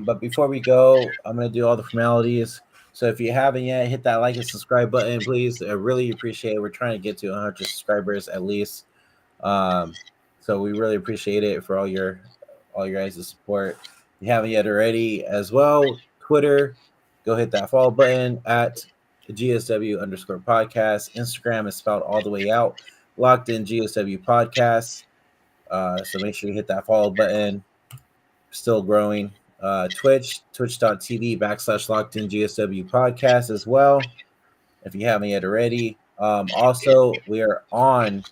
But before we go, I'm going to do all the formalities. So if you haven't yet, hit that like and subscribe button, please. I really appreciate it. We're trying to get to 100 subscribers at least. So we really appreciate it for all your guys' support. If you haven't yet already as well, Twitter, go hit that follow button at GSW_podcast. Instagram is spelled all the way out. Locked in GSW podcast. So make sure you hit that follow button. Still growing. twitch.tv/locked in GSW podcast as well. If you haven't yet already. Also, we are on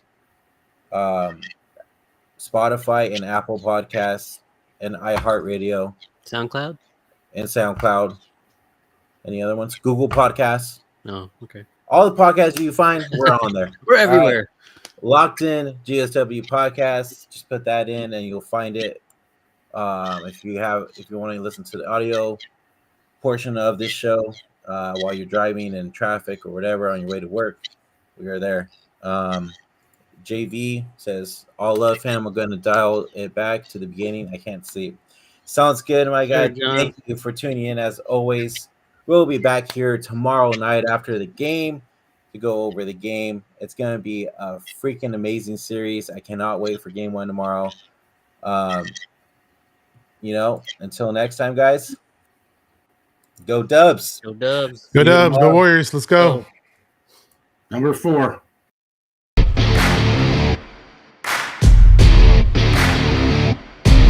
Spotify and Apple Podcasts and iHeartRadio. SoundCloud? And SoundCloud. Any other ones? Google Podcasts. No, okay. All the podcasts you find, we're on there. We're everywhere. Locked in GSW Podcast. Just put that in and you'll find it. If you want to listen to the audio portion of this show while you're driving in traffic or whatever on your way to work, we are there. JV says, all love, fam. We're going to dial it back to the beginning. I can't sleep. Sounds good, my guy. Thank you for tuning in as always. We'll be back here tomorrow night after the game to go over the game. It's going to be a freaking amazing series. I cannot wait for game 1 tomorrow. Until next time, guys. Go Dubs. Go Dubs. Go Dubs. Go Warriors. Let's go. Number 4.